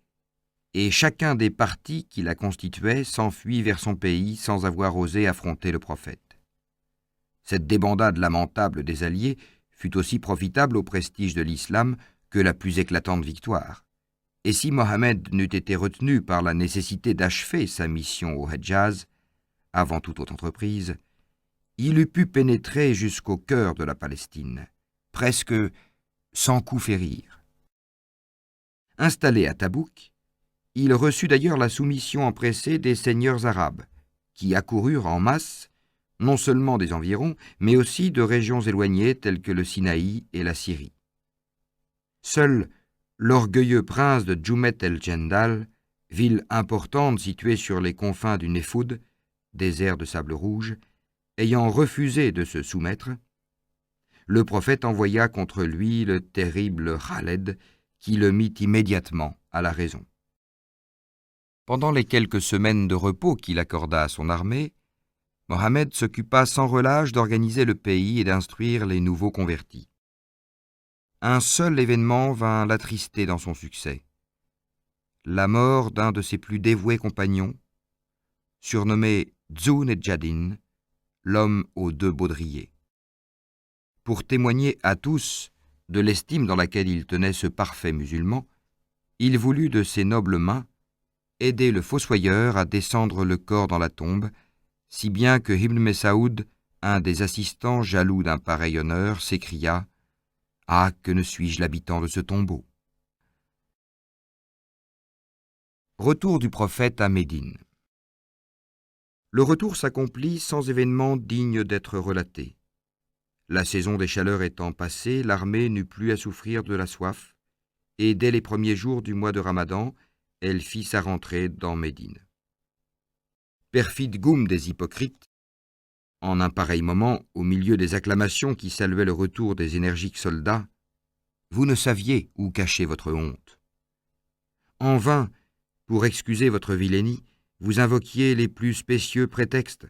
Speaker 1: et chacun des partis qui la constituaient s'enfuit vers son pays sans avoir osé affronter le prophète. Cette débandade lamentable des alliés fut aussi profitable au prestige de l'islam que la plus éclatante victoire. Et si Mohammed n'eût été retenu par la nécessité d'achever sa mission au Hedjaz, avant toute autre entreprise, il eût pu pénétrer jusqu'au cœur de la Palestine, presque sans coup férir. Installé à Tabouk, il reçut d'ailleurs la soumission empressée des seigneurs arabes, qui accoururent en masse, non seulement des environs, mais aussi de régions éloignées telles que le Sinaï et la Syrie. Seul l'orgueilleux prince de Djoumet el-Jendal, ville importante située sur les confins du Néfoud, désert de sable rouge, ayant refusé de se soumettre, le prophète envoya contre lui le terrible Khaled, qui le mit immédiatement à la raison. Pendant les quelques semaines de repos qu'il accorda à son armée, Mohammed s'occupa sans relâche d'organiser le pays et d'instruire les nouveaux convertis. un seul événement vint l'attrister dans son succès. La mort d'un de ses plus dévoués compagnons, surnommé Zun Jadin, l'homme aux deux baudriers. Pour témoigner à tous de l'estime dans laquelle il tenait ce parfait musulman, il voulut de ses nobles mains aider le fossoyeur à descendre le corps dans la tombe, si bien que Ibn Messaoud, un des assistants jaloux d'un pareil honneur, s'écria « Ah, que ne suis-je l'habitant de ce tombeau !» Retour du prophète à Médine. Le retour s'accomplit sans événement digne d'être relaté. La saison des chaleurs étant passée, l'armée n'eut plus à souffrir de la soif, et dès les premiers jours du mois de Ramadan, elle fit sa rentrée dans Médine. Perfide goum des hypocrites, en un pareil moment, au milieu des acclamations qui saluaient le retour des énergiques soldats, vous ne saviez où cacher votre honte. En vain, pour excuser votre vilainie, vous invoquiez les plus spécieux prétextes.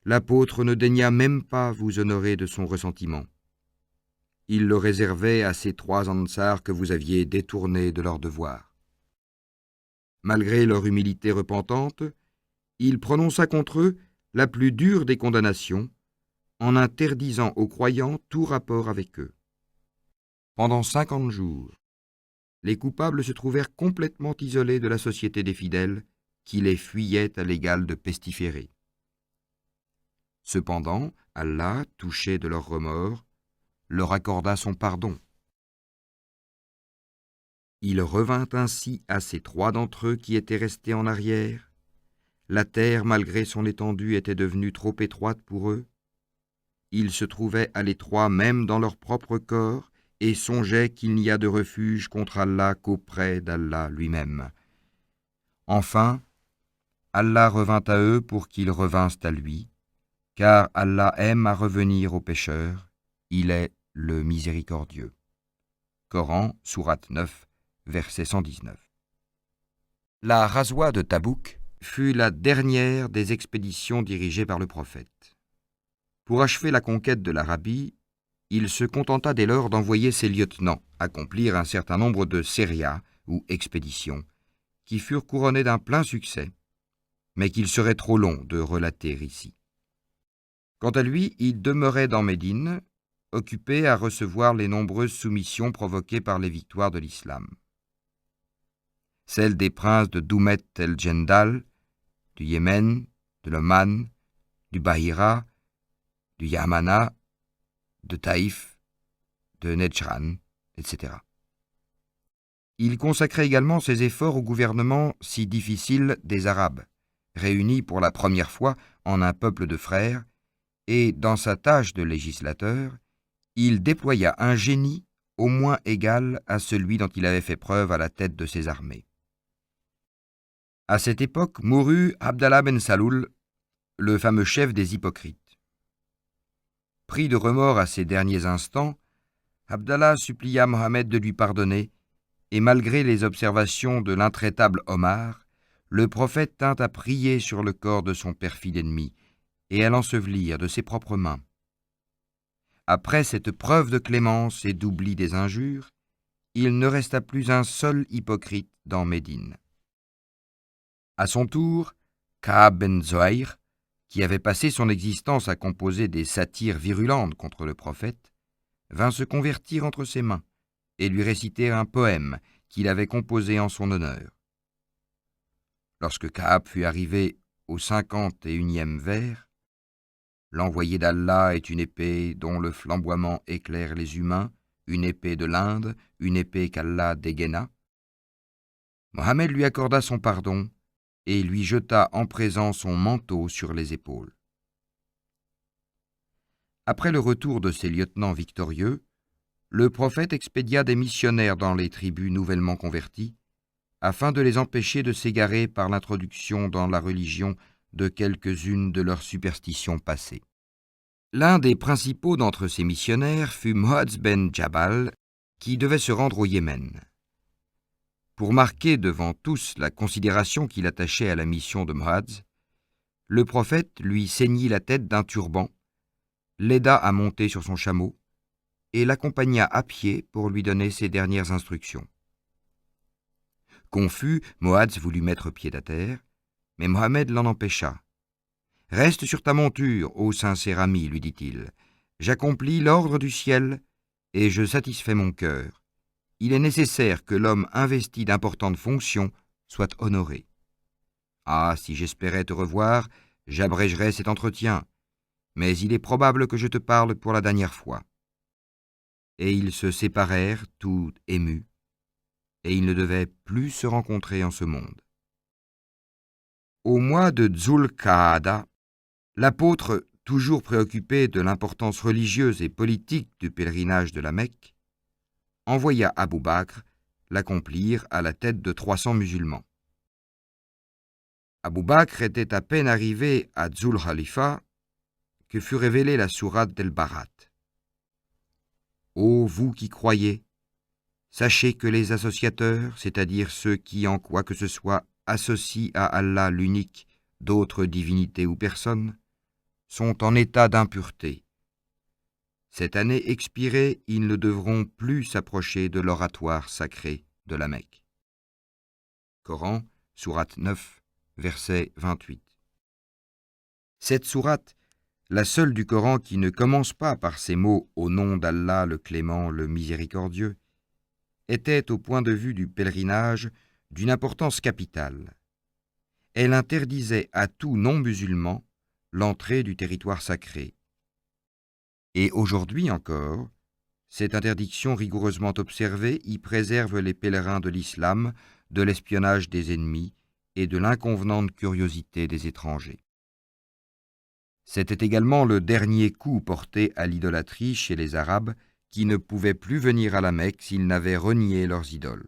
Speaker 1: L'apôtre ne daigna même pas vous honorer de son ressentiment. Il le réservait à ces 3 Ansars que vous aviez détournés de leur devoir. Malgré leur humilité repentante, il prononça contre eux la plus dure des condamnations, en interdisant aux croyants tout rapport avec eux. Pendant 50 jours, les coupables se trouvèrent complètement isolés de la société des fidèles, qui les fuyait à l'égal de pestiférés. Cependant, Allah, touché de leur remords, leur accorda son pardon. Il revint ainsi à ces 3 d'entre eux qui étaient restés en arrière. La terre, malgré son étendue, était devenue trop étroite pour eux. Ils se trouvaient à l'étroit même dans leur propre corps et songeaient qu'il n'y a de refuge contre Allah qu'auprès d'Allah lui-même. Enfin, Allah revint à eux pour qu'ils revinssent à lui, car Allah aime à revenir aux pécheurs, il est le miséricordieux. Coran, sourate 9, verset 119. La Ghazwa de Tabouk fut la dernière des expéditions dirigées par le prophète. Pour achever la conquête de l'Arabie, il se contenta dès lors d'envoyer ses lieutenants accomplir un certain nombre de sérias ou expéditions, qui furent couronnées d'un plein succès, mais qu'il serait trop long de relater ici. Quant à lui, il demeurait dans Médine, occupé à recevoir les nombreuses soumissions provoquées par les victoires de l'islam. Celles des princes de Doumet el-Jendal, du Yémen, de l'Oman, du Bahira, du Yamana, de Taïf, de Nejran, etc. Il consacrait également ses efforts au gouvernement si difficile des Arabes, réunis pour la première fois en un peuple de frères, et dans sa tâche de législateur, il déploya un génie au moins égal à celui dont il avait fait preuve à la tête de ses armées. À cette époque mourut Abdallah ben Saloul, le fameux chef des hypocrites. Pris de remords à ses derniers instants, Abdallah supplia Mohammed de lui pardonner, et malgré les observations de l'intraitable Omar, le prophète tint à prier sur le corps de son perfide ennemi, et à l'ensevelir de ses propres mains. Après cette preuve de clémence et d'oubli des injures, il ne resta plus un seul hypocrite dans Médine. À son tour, Ka'ab ben Zohair, qui avait passé son existence à composer des satires virulentes contre le prophète, vint se convertir entre ses mains et lui réciter un poème qu'il avait composé en son honneur. Lorsque Ka'ab fut arrivé au 51e vers, l'envoyé d'Allah est une épée dont le flamboiement éclaire les humains, une épée de l'Inde, une épée qu'Allah dégaina. Mohammed lui accorda son pardon et lui jeta en présent son manteau sur les épaules. Après le retour de ses lieutenants victorieux, le prophète expédia des missionnaires dans les tribus nouvellement converties, afin de les empêcher de s'égarer par l'introduction dans la religion de quelques-unes de leurs superstitions passées. L'un des principaux d'entre ces missionnaires fut Mu'adh ben Jabal, qui devait se rendre au Yémen. Pour marquer devant tous la considération qu'il attachait à la mission de Mu'adh, le prophète lui ceignit la tête d'un turban, l'aida à monter sur son chameau, et l'accompagna à pied pour lui donner ses dernières instructions. Confus, Moaz voulut mettre pied à terre, mais Mohammed l'en empêcha. « Reste sur ta monture, ô sincère ami, lui dit-il. J'accomplis l'ordre du ciel et je satisfais mon cœur. Il est nécessaire que l'homme investi d'importantes fonctions soit honoré. Ah, si j'espérais te revoir, j'abrégerais cet entretien, mais il est probable que je te parle pour la dernière fois. » Et ils se séparèrent, tout émus, et ils ne devaient plus se rencontrer en ce monde. Au mois de Dzul-Qaada, l'apôtre, toujours préoccupé de l'importance religieuse et politique du pèlerinage de la Mecque, envoya Abu Bakr l'accomplir à la tête de 300 musulmans. Abu Bakr était à peine arrivé à Dzul Khalifa que fut révélée la sourate d'El-Barat. Ô vous qui croyez, sachez que les associateurs, c'est-à-dire ceux qui, en quoi que ce soit, associent à Allah l'unique d'autres divinités ou personnes, sont en état d'impureté. Cette année expirée, ils ne devront plus s'approcher de l'oratoire sacré de la Mecque. Coran, sourate 9, verset 28. Cette sourate, la seule du Coran qui ne commence pas par ces mots « Au nom d'Allah, le clément, le miséricordieux », était, au point de vue du pèlerinage, d'une importance capitale. Elle interdisait à tout non-musulman l'entrée du territoire sacré. Et aujourd'hui encore, cette interdiction rigoureusement observée y préserve les pèlerins de l'islam de l'espionnage des ennemis et de l'inconvenante curiosité des étrangers. C'était également le dernier coup porté à l'idolâtrie chez les Arabes qui ne pouvaient plus venir à la Mecque s'ils n'avaient renié leurs idoles.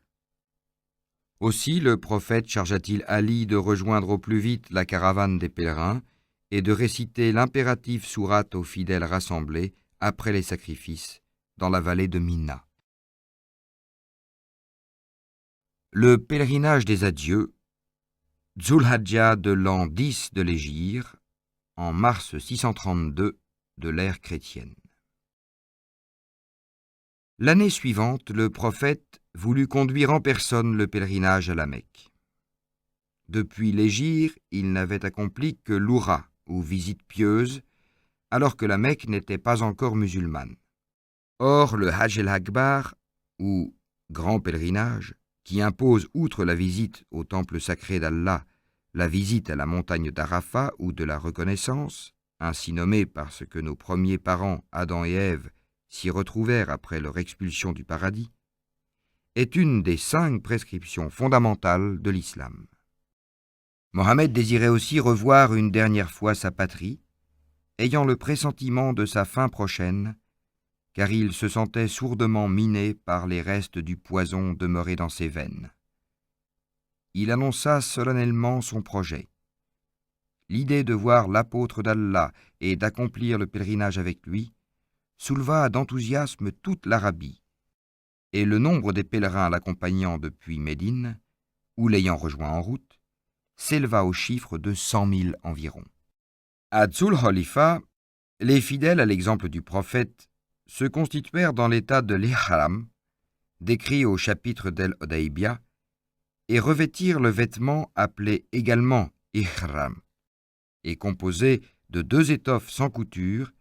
Speaker 1: Aussi le prophète chargea-t-il Ali de rejoindre au plus vite la caravane des pèlerins et de réciter l'impérative sourate aux fidèles rassemblés après les sacrifices dans la vallée de Mina. Le pèlerinage des adieux, Dzul-Hadja de l'an 10 de l'Hégire, en mars 632 de l'ère chrétienne. L'année suivante, le prophète voulut conduire en personne le pèlerinage à la Mecque. Depuis l'Hégire, il n'avait accompli que l'Oura, ou visite pieuse, alors que la Mecque n'était pas encore musulmane. Or, le Hajj el-Akbar, ou grand pèlerinage, qui impose, outre la visite au temple sacré d'Allah, la visite à la montagne d'Arafat ou de la reconnaissance, ainsi nommée parce que nos premiers parents, Adam et Ève, s'y retrouvèrent après leur expulsion du paradis, est une des 5 prescriptions fondamentales de l'islam. Mohammed désirait aussi revoir une dernière fois sa patrie, ayant le pressentiment de sa fin prochaine, car il se sentait sourdement miné par les restes du poison demeuré dans ses veines. Il annonça solennellement son projet. L'idée de voir l'apôtre d'Allah et d'accomplir le pèlerinage avec lui souleva d'enthousiasme toute l'Arabie, et le nombre des pèlerins l'accompagnant depuis Médine, ou l'ayant rejoint en route, s'éleva au chiffre de 100 000 environ. À Dzul Khalifa, les fidèles, à l'exemple du prophète, se constituèrent dans l'état de l'ihram, décrit au chapitre d'El-Hudaybiyah, et revêtirent le vêtement appelé également ihram, et composé de 2 étoffes sans couture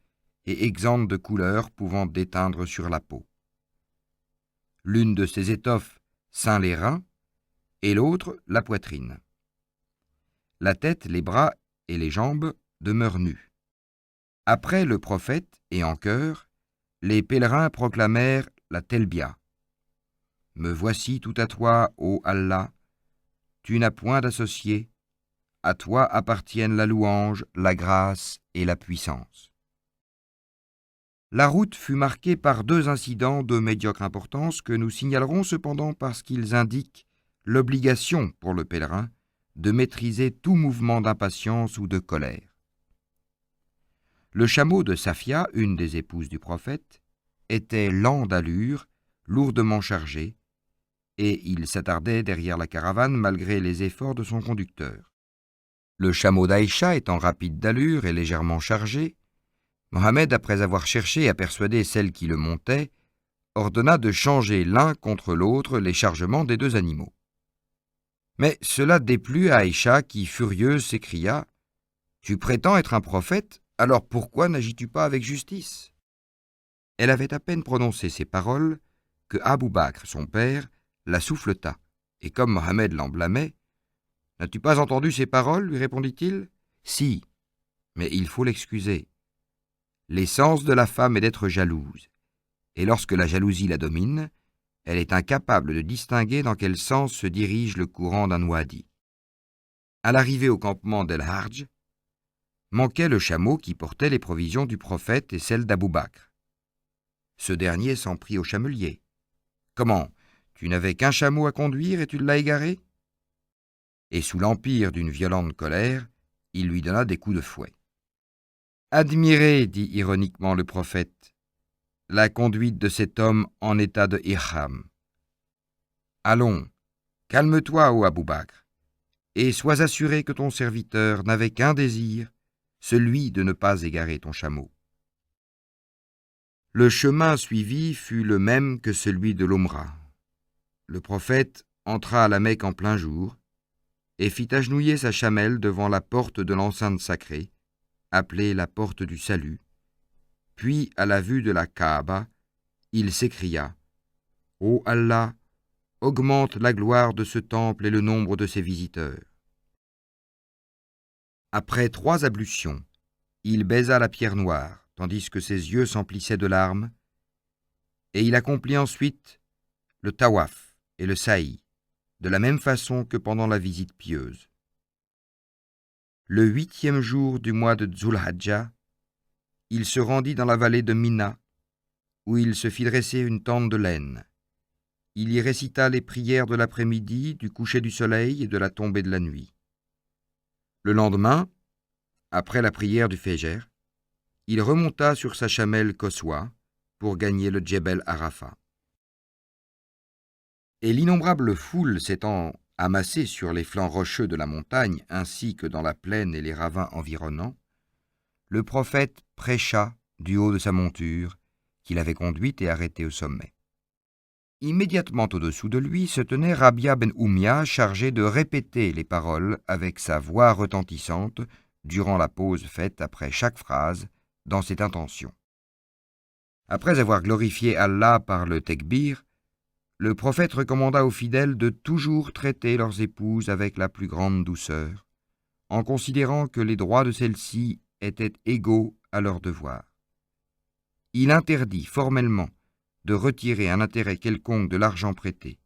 Speaker 1: et exemptes de couleurs pouvant déteindre sur la peau. L'une de ces étoffes ceint les reins et l'autre la poitrine. La tête, les bras et les jambes demeurent nus. Après le prophète et en chœur, les pèlerins proclamèrent la Telbia. « Me voici tout à toi, ô Allah, tu n'as point d'associé, à toi appartiennent la louange, la grâce et la puissance. » La route fut marquée par 2 incidents de médiocre importance que nous signalerons cependant parce qu'ils indiquent l'obligation pour le pèlerin de maîtriser tout mouvement d'impatience ou de colère. Le chameau de Safia, une des épouses du prophète, était lent d'allure, lourdement chargé, et il s'attardait derrière la caravane malgré les efforts de son conducteur. Le chameau d'Aïcha étant rapide d'allure et légèrement chargé, Mohammed, après avoir cherché à persuader celle qui le montait, ordonna de changer l'un contre l'autre les chargements des deux animaux. Mais cela déplut à Aïcha qui, furieuse, s'écria « Tu prétends être un prophète, alors pourquoi n'agis-tu pas avec justice ?» Elle avait à peine prononcé ces paroles que Abu Bakr, son père, la souffleta, et comme Mohammed l'en blâmait, « N'as-tu pas entendu ces paroles ?» lui répondit-il. « Si, mais il faut l'excuser. L'essence de la femme est d'être jalouse, et lorsque la jalousie la domine, elle est incapable de distinguer dans quel sens se dirige le courant d'un ouadi. » À l'arrivée au campement d'El-Harj, manquait le chameau qui portait les provisions du prophète et celles d'Abou Bakr. Ce dernier s'en prit au chamelier. « Comment, tu n'avais qu'un chameau à conduire et tu l'as égaré ?» Et sous l'empire d'une violente colère, il lui donna des coups de fouet. « Admirez, dit ironiquement le prophète, la conduite de cet homme en état de ihram. Allons, calme-toi, ô Abou Bakr, et sois assuré que ton serviteur n'avait qu'un désir, celui de ne pas égarer ton chameau. » Le chemin suivi fut le même que celui de l'Omra. Le prophète entra à la Mecque en plein jour et fit agenouiller sa chamelle devant la porte de l'enceinte sacrée, appelée la porte du salut. Puis, à la vue de la Kaaba, il s'écria « Ô Allah, augmente la gloire de ce temple et le nombre de ses visiteurs. » Après 3 ablutions, il baisa la pierre noire, tandis que ses yeux s'emplissaient de larmes, et il accomplit ensuite le tawaf et le sa'i, de la même façon que pendant la visite pieuse. Le 8e jour du mois de Dzul-Hajjah, il se rendit dans la vallée de Mina, où il se fit dresser une tente de laine. Il y récita les prières de l'après-midi, du coucher du soleil et de la tombée de la nuit. Le lendemain, après la prière du Fajr, il remonta sur sa chamelle Qaswa pour gagner le Djebel Arafat. Et l'innombrable foule s'étant amassée sur les flancs rocheux de la montagne ainsi que dans la plaine et les ravins environnants, le prophète prêcha du haut de sa monture, qu'il avait conduite et arrêtée au sommet. Immédiatement au-dessous de lui se tenait Rabia ben Oumia, chargé de répéter les paroles avec sa voix retentissante durant la pause faite après chaque phrase dans cette intention. Après avoir glorifié Allah par le tekbir, le prophète recommanda aux fidèles de toujours traiter leurs épouses avec la plus grande douceur, en considérant que les droits de celles-ci étaient égaux à leurs devoirs. Il interdit formellement de retirer un intérêt quelconque de l'argent prêté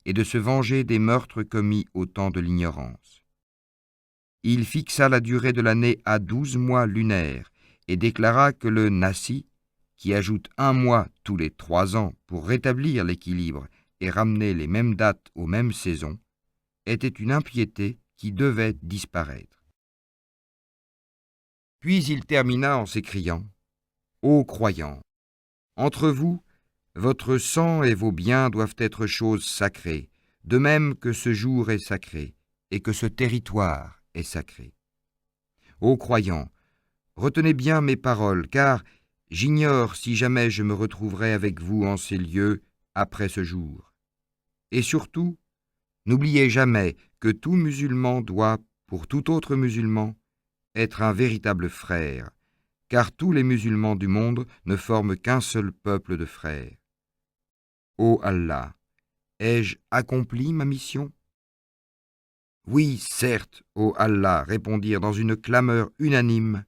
Speaker 1: et de se venger des meurtres commis au temps de l'ignorance. Il fixa la durée de l'année à 12 mois lunaires et déclara que le nasi, qui ajoute 1 mois tous les 3 ans pour rétablir l'équilibre et ramener les mêmes dates aux mêmes saisons, était une impiété qui devait disparaître. Puis il termina en s'écriant « Ô croyants, entre vous, votre sang et vos biens doivent être choses sacrées, de même que ce jour est sacré et que ce territoire est sacré. Ô croyants, retenez bien mes paroles, car j'ignore si jamais je me retrouverai avec vous en ces lieux après ce jour. Et surtout, n'oubliez jamais que tout musulman doit, pour tout autre musulman, être un véritable frère, car tous les musulmans du monde ne forment qu'un seul peuple de frères. Ô Allah, ai-je accompli ma mission ? » Oui, certes, ô Allah, répondirent dans une clameur unanime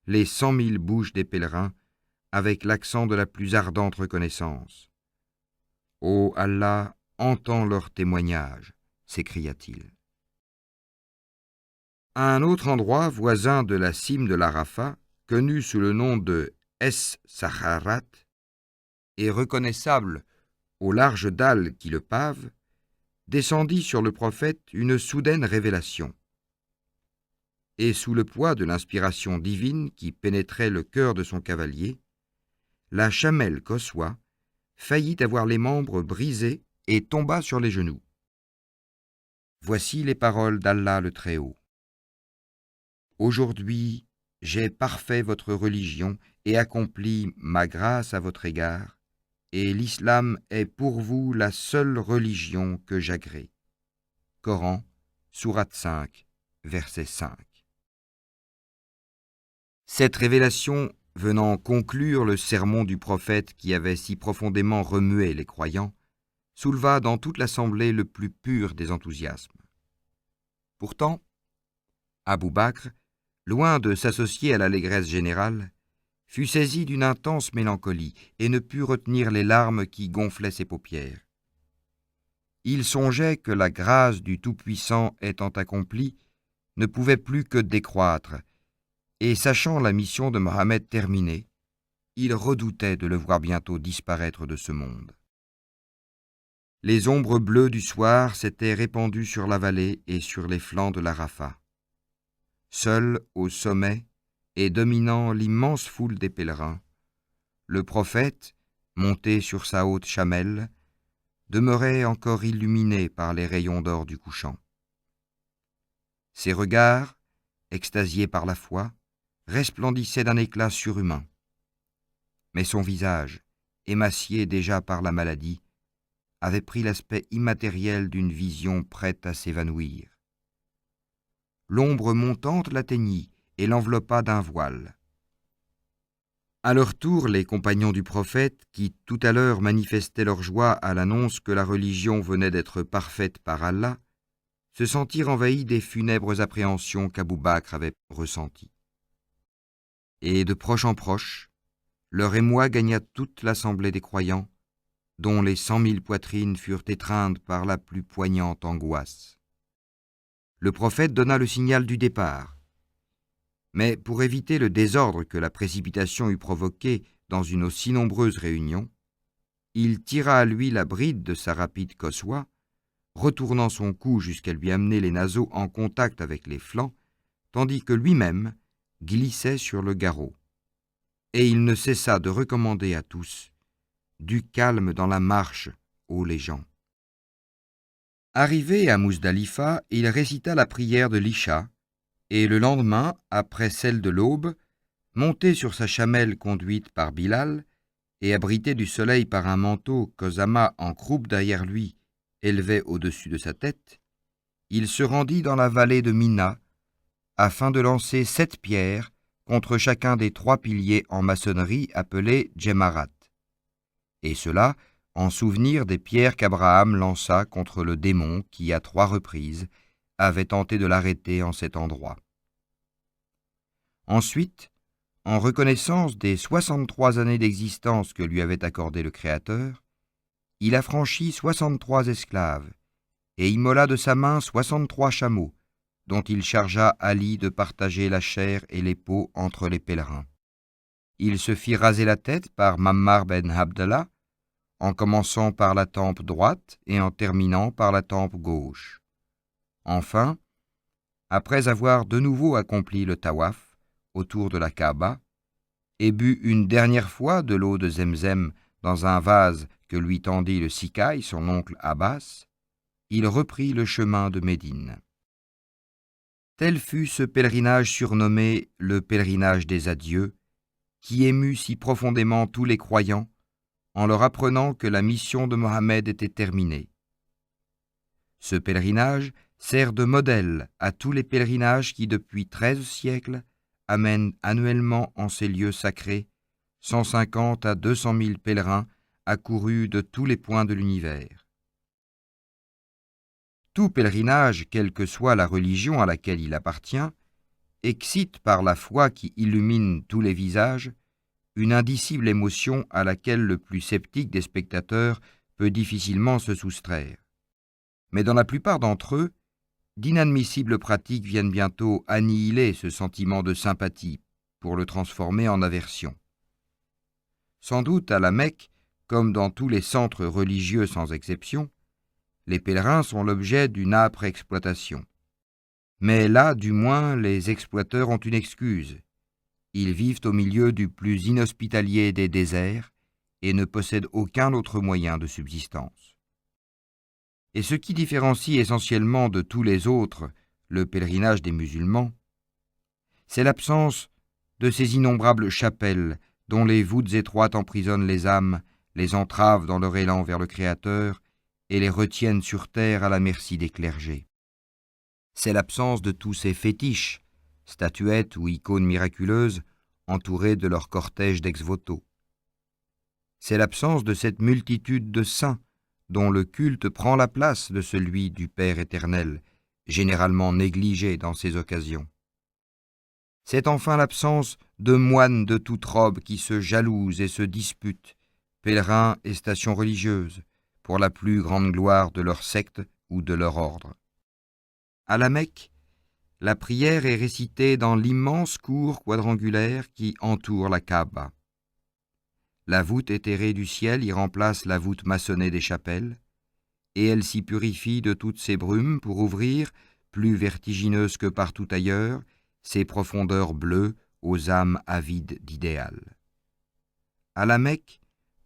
Speaker 1: les 100 000 bouches des pèlerins, avec l'accent de la plus ardente reconnaissance. « Ô Allah, entends leur témoignage » s'écria-t-il. À un autre endroit voisin de la cime de l'Arafat, connu sous le nom de Es-Sakharat, et reconnaissable aux larges dalles qui le pavent, descendit sur le prophète une soudaine révélation. Et sous le poids de l'inspiration divine qui pénétrait le cœur de son cavalier, la chamelle Qaswa faillit avoir les membres brisés et tomba sur les genoux. Voici les paroles d'Allah le Très-Haut. Aujourd'hui, j'ai parfait votre religion et accompli ma grâce à votre égard, et l'islam est pour vous la seule religion que j'agrée. Coran, sourate 5, verset 5. Cette révélation, venant conclure le sermon du prophète qui avait si profondément remué les croyants, souleva dans toute l'assemblée le plus pur des enthousiasmes. Pourtant, Abou Bakr, loin de s'associer à l'allégresse générale, fut saisi d'une intense mélancolie et ne put retenir les larmes qui gonflaient ses paupières. Il songeait que la grâce du Tout-Puissant étant accomplie, ne pouvait plus que décroître, et sachant la mission de Mohammed terminée, il redoutait de le voir bientôt disparaître de ce monde. Les ombres bleues du soir s'étaient répandues sur la vallée et sur les flancs de l'Arafat. Seul au sommet, et dominant l'immense foule des pèlerins, le prophète, monté sur sa haute chamelle, demeurait encore illuminé par les rayons d'or du couchant. Ses regards, extasiés par la foi, resplendissaient d'un éclat surhumain. Mais son visage, émacié déjà par la maladie, avait pris l'aspect immatériel d'une vision prête à s'évanouir. L'ombre montante l'atteignit et l'enveloppa d'un voile. À leur tour, les compagnons du prophète, qui tout à l'heure manifestaient leur joie à l'annonce que la religion venait d'être parfaite par Allah, se sentirent envahis des funèbres appréhensions qu'Abou Bakr avait ressenties. Et de proche en proche, leur émoi gagna toute l'assemblée des croyants, dont les 100 000 poitrines furent étreintes par la plus poignante angoisse. Le prophète donna le signal du départ. Mais pour éviter le désordre que la précipitation eût provoqué dans une aussi nombreuse réunion, il tira à lui la bride de sa rapide Qaswa, retournant son cou jusqu'à lui amener les naseaux en contact avec les flancs, tandis que lui-même glissait sur le garrot. Et il ne cessa de recommander à tous du calme dans la marche, ô gens. Arrivé à Muzdalifa, il récita la prière de l'Isha, et le lendemain, après celle de l'aube, monté sur sa chamelle conduite par Bilal, et abrité du soleil par un manteau qu'Osama en croupe derrière lui élevait au-dessus de sa tête, il se rendit dans la vallée de Mina, afin de lancer 7 pierres contre chacun des 3 piliers en maçonnerie appelés Djemarat, et cela en souvenir des pierres qu'Abraham lança contre le démon qui, à 3 reprises, avait tenté de l'arrêter en cet endroit. Ensuite, en reconnaissance des 63 années d'existence que lui avait accordé le Créateur, il affranchit 63 esclaves et immola de sa main 63 chameaux, dont il chargea Ali de partager la chair et les peaux entre les pèlerins. Il se fit raser la tête par Mammar ben Abdallah, en commençant par la tempe droite et en terminant par la tempe gauche. Enfin, après avoir de nouveau accompli le tawaf autour de la Kaaba et bu une dernière fois de l'eau de Zemzem dans un vase que lui tendit le Sikaï, son oncle Abbas, il reprit le chemin de Médine. Tel fut ce pèlerinage surnommé le pèlerinage des adieux, qui émut si profondément tous les croyants en leur apprenant que la mission de Mohammed était terminée. Ce pèlerinage sert de modèle à tous les pèlerinages qui, depuis 13 siècles, amènent annuellement en ces lieux sacrés 150 à 200 000 pèlerins accourus de tous les points de l'univers. Tout pèlerinage, quelle que soit la religion à laquelle il appartient, excite par la foi qui illumine tous les visages une indicible émotion à laquelle le plus sceptique des spectateurs peut difficilement se soustraire. Mais dans la plupart d'entre eux, d'inadmissibles pratiques viennent bientôt annihiler ce sentiment de sympathie pour le transformer en aversion. Sans doute à la Mecque, comme dans tous les centres religieux sans exception, les pèlerins sont l'objet d'une âpre exploitation. Mais là, du moins, les exploiteurs ont une excuse. Ils vivent au milieu du plus inhospitalier des déserts et ne possèdent aucun autre moyen de subsistance. Et ce qui différencie essentiellement de tous les autres le pèlerinage des musulmans, c'est l'absence de ces innombrables chapelles dont les voûtes étroites emprisonnent les âmes, les entravent dans leur élan vers le Créateur et les retiennent sur terre à la merci des clergés. C'est l'absence de tous ces fétiches, statuettes ou icônes miraculeuses, entourées de leur cortège d'ex-voto. C'est l'absence de cette multitude de saints dont le culte prend la place de celui du Père éternel, généralement négligé dans ces occasions. C'est enfin l'absence de moines de toute robe qui se jalousent et se disputent, pèlerins et stations religieuses, pour la plus grande gloire de leur secte ou de leur ordre. À la Mecque, la prière est récitée dans l'immense cour quadrangulaire qui entoure la Kaaba. La voûte éthérée du ciel y remplace la voûte maçonnée des chapelles, et elle s'y purifie de toutes ces brumes pour ouvrir, plus vertigineuses que partout ailleurs, ses profondeurs bleues aux âmes avides d'idéal. À la Mecque,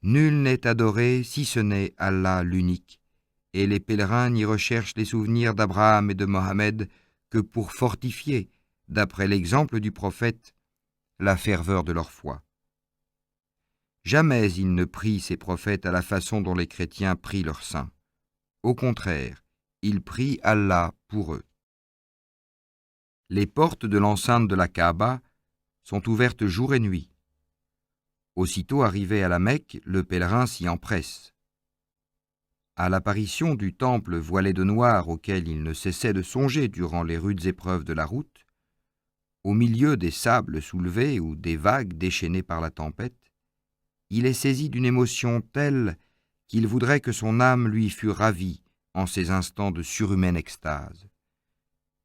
Speaker 1: nul n'est adoré si ce n'est Allah l'unique, et les pèlerins n'y recherchent les souvenirs d'Abraham et de Mohammed que pour fortifier, d'après l'exemple du prophète, la ferveur de leur foi. Jamais ils ne prient ces prophètes à la façon dont les chrétiens prient leurs saints. Au contraire, ils prient Allah pour eux. Les portes de l'enceinte de la Kaaba sont ouvertes jour et nuit. Aussitôt arrivé à la Mecque, le pèlerin s'y empresse. À l'apparition du temple voilé de noir auquel il ne cessait de songer durant les rudes épreuves de la route, au milieu des sables soulevés ou des vagues déchaînées par la tempête, il est saisi d'une émotion telle qu'il voudrait que son âme lui fût ravie en ces instants de surhumaine extase.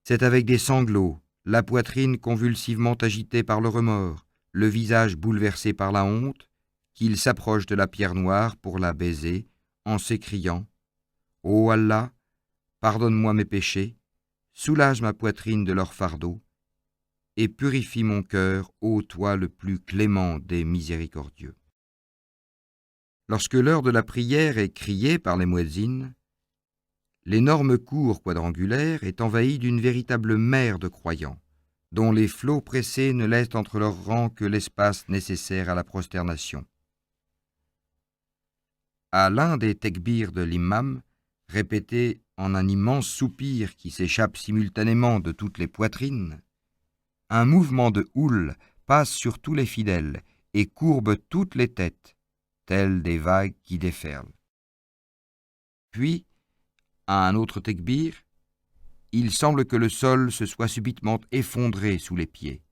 Speaker 1: C'est avec des sanglots, la poitrine convulsivement agitée par le remords, le visage bouleversé par la honte, qu'il s'approche de la pierre noire pour la baiser, en s'écriant « Ô Allah, pardonne-moi mes péchés, soulage ma poitrine de leur fardeau, et purifie mon cœur, ô toi le plus clément des miséricordieux. » Lorsque l'heure de la prière est criée par les muezzins, l'énorme cour quadrangulaire est envahie d'une véritable mer de croyants, dont les flots pressés ne laissent entre leurs rangs que l'espace nécessaire à la prosternation. À l'un des tekbirs de l'imam, répété en un immense soupir qui s'échappe simultanément de toutes les poitrines, un mouvement de houle passe sur tous les fidèles et courbe toutes les têtes, telles des vagues qui déferlent. Puis, à un autre tekbir, il semble que le sol se soit subitement effondré sous les pieds.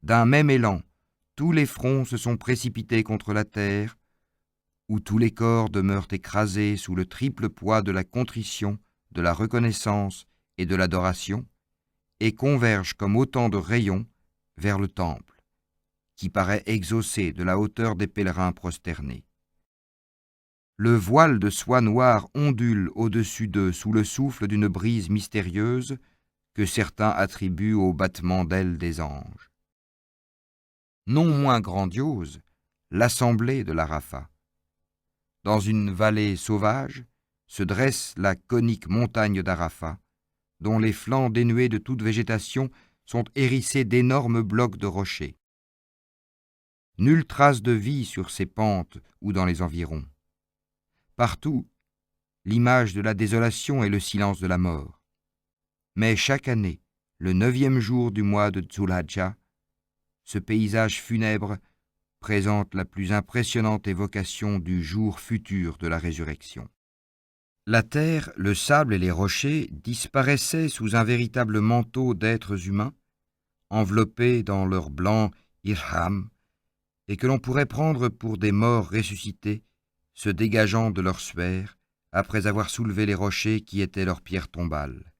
Speaker 1: D'un même élan, tous les fronts se sont précipités contre la terre, où tous les corps demeurent écrasés sous le triple poids de la contrition, de la reconnaissance et de l'adoration, et convergent comme autant de rayons vers le temple, qui paraît exaucé de la hauteur des pèlerins prosternés. Le voile de soie noire ondule au-dessus d'eux sous le souffle d'une brise mystérieuse que certains attribuent au battement d'ailes des anges. Non moins grandiose, l'assemblée de l'Arafat. Dans une vallée sauvage se dresse la conique montagne d'Arafat, dont les flancs dénués de toute végétation sont hérissés d'énormes blocs de rochers. Nulle trace de vie sur ces pentes ou dans les environs. Partout, l'image de la désolation et le silence de la mort. Mais chaque année, le 9e jour du mois de Dzul-Hajjah, ce paysage funèbre présente la plus impressionnante évocation du jour futur de la résurrection. La terre, le sable et les rochers disparaissaient sous un véritable manteau d'êtres humains, enveloppés dans leur blanc irham, et que l'on pourrait prendre pour des morts ressuscités, se dégageant de leur suaire, après avoir soulevé les rochers qui étaient leurs pierres tombales.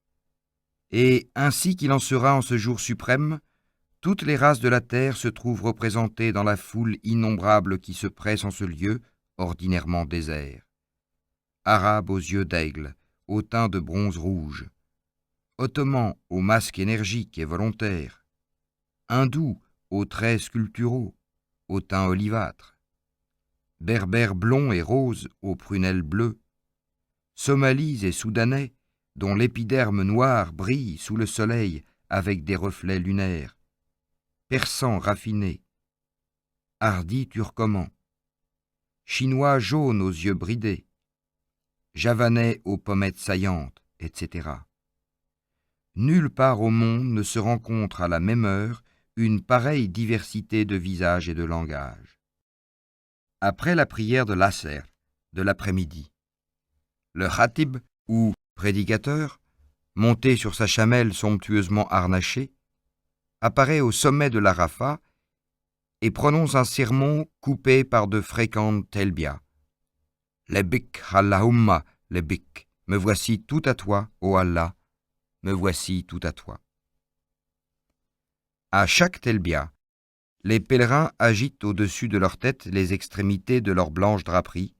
Speaker 1: Et ainsi qu'il en sera en ce jour suprême, toutes les races de la terre se trouvent représentées dans la foule innombrable qui se presse en ce lieu, ordinairement désert. Arabes aux yeux d'aigle, au teint de bronze rouge, Ottomans au masque énergique et volontaire, Hindous aux traits sculpturaux, au teint olivâtre, Berbères blonds et roses aux prunelles bleues, Somalis et Soudanais dont l'épiderme noir brille sous le soleil avec des reflets lunaires, Persan raffiné, hardi turcoman, Chinois jaune aux yeux bridés, Javanais aux pommettes saillantes, etc. Nulle part au monde ne se rencontre à la même heure une pareille diversité de visages et de langage. Après la prière de l'Asr, de l'après-midi, le khatib, ou prédicateur, monté sur sa chamelle somptueusement harnachée, apparaît au sommet de l'Arafat et prononce un sermon coupé par de fréquentes telbias. Lebik Allahumma lebik, me voici tout à toi, ô Allah, me voici tout à toi. À chaque telbia, les pèlerins agitent au-dessus de leur tête les extrémités de leurs blanches draperies,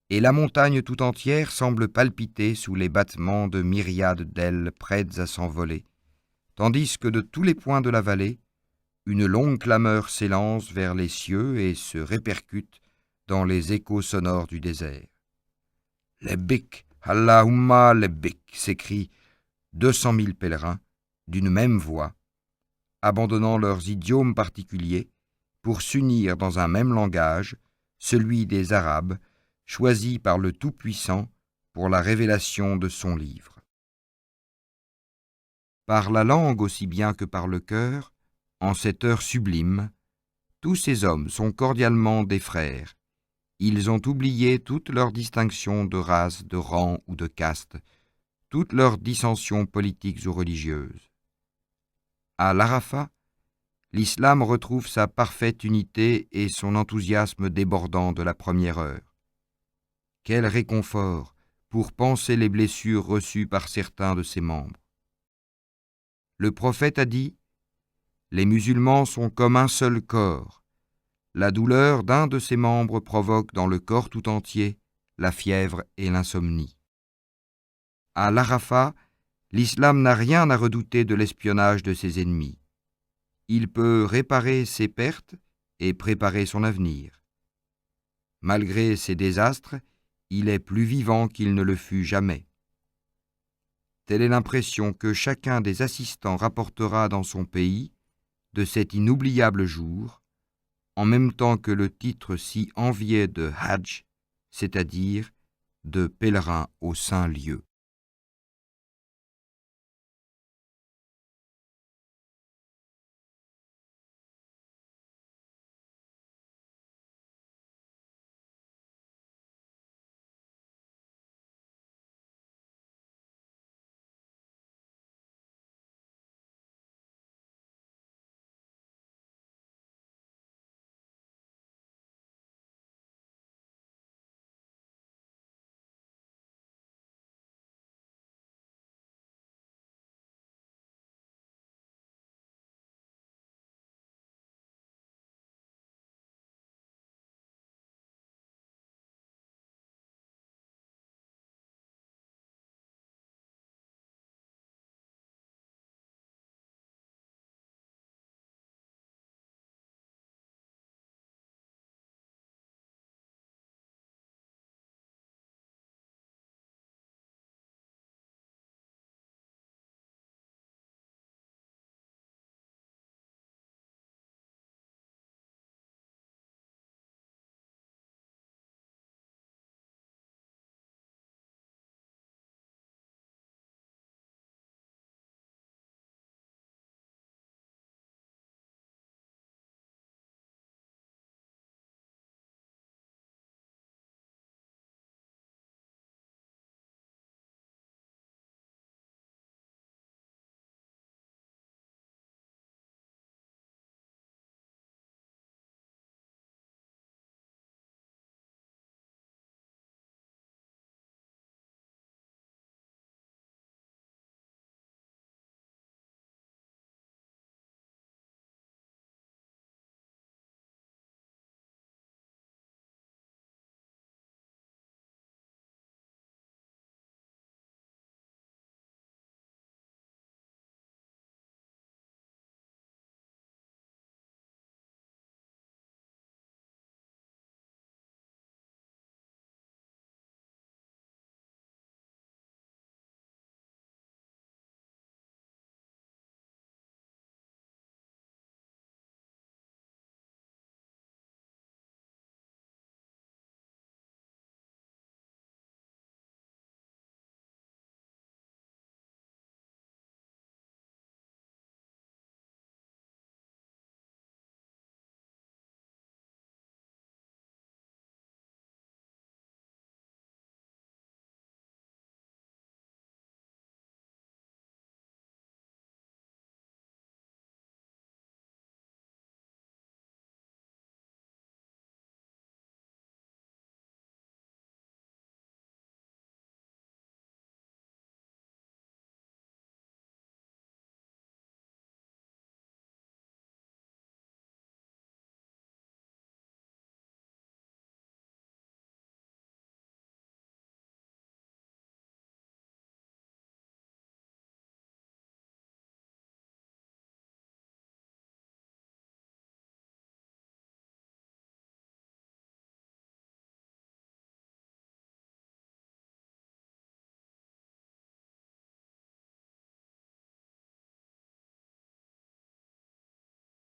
Speaker 1: et la montagne tout entière semble palpiter sous les battements de myriades d'ailes prêtes à s'envoler, tandis que de tous les points de la vallée, une longue clameur s'élance vers les cieux et se répercute dans les échos sonores du désert. « Lebik, Allahumma lebik » s'écrient 200 000 pèlerins d'une même voix, abandonnant leurs idiomes particuliers pour s'unir dans un même langage, celui des Arabes, choisi par le Tout-Puissant pour la révélation de son livre. Par la langue aussi bien que par le cœur, en cette heure sublime, tous ces hommes sont cordialement des frères. Ils ont oublié toutes leurs distinctions de race, de rang ou de caste, toutes leurs dissensions politiques ou religieuses. À l'Arafat, l'islam retrouve sa parfaite unité et son enthousiasme débordant de la première heure. Quel réconfort pour panser les blessures reçues par certains de ses membres. Le prophète a dit : les musulmans sont comme un seul corps. La douleur d'un de ses membres provoque dans le corps tout entier la fièvre et l'insomnie. À l'Arafat, l'islam n'a rien à redouter de l'espionnage de ses ennemis. Il peut réparer ses pertes et préparer son avenir. Malgré ses désastres, il est plus vivant qu'il ne le fut jamais. Telle est l'impression que chacun des assistants rapportera dans son pays de cet inoubliable jour, en même temps que le titre si envié de Hajj, c'est-à-dire de pèlerin au saint lieu.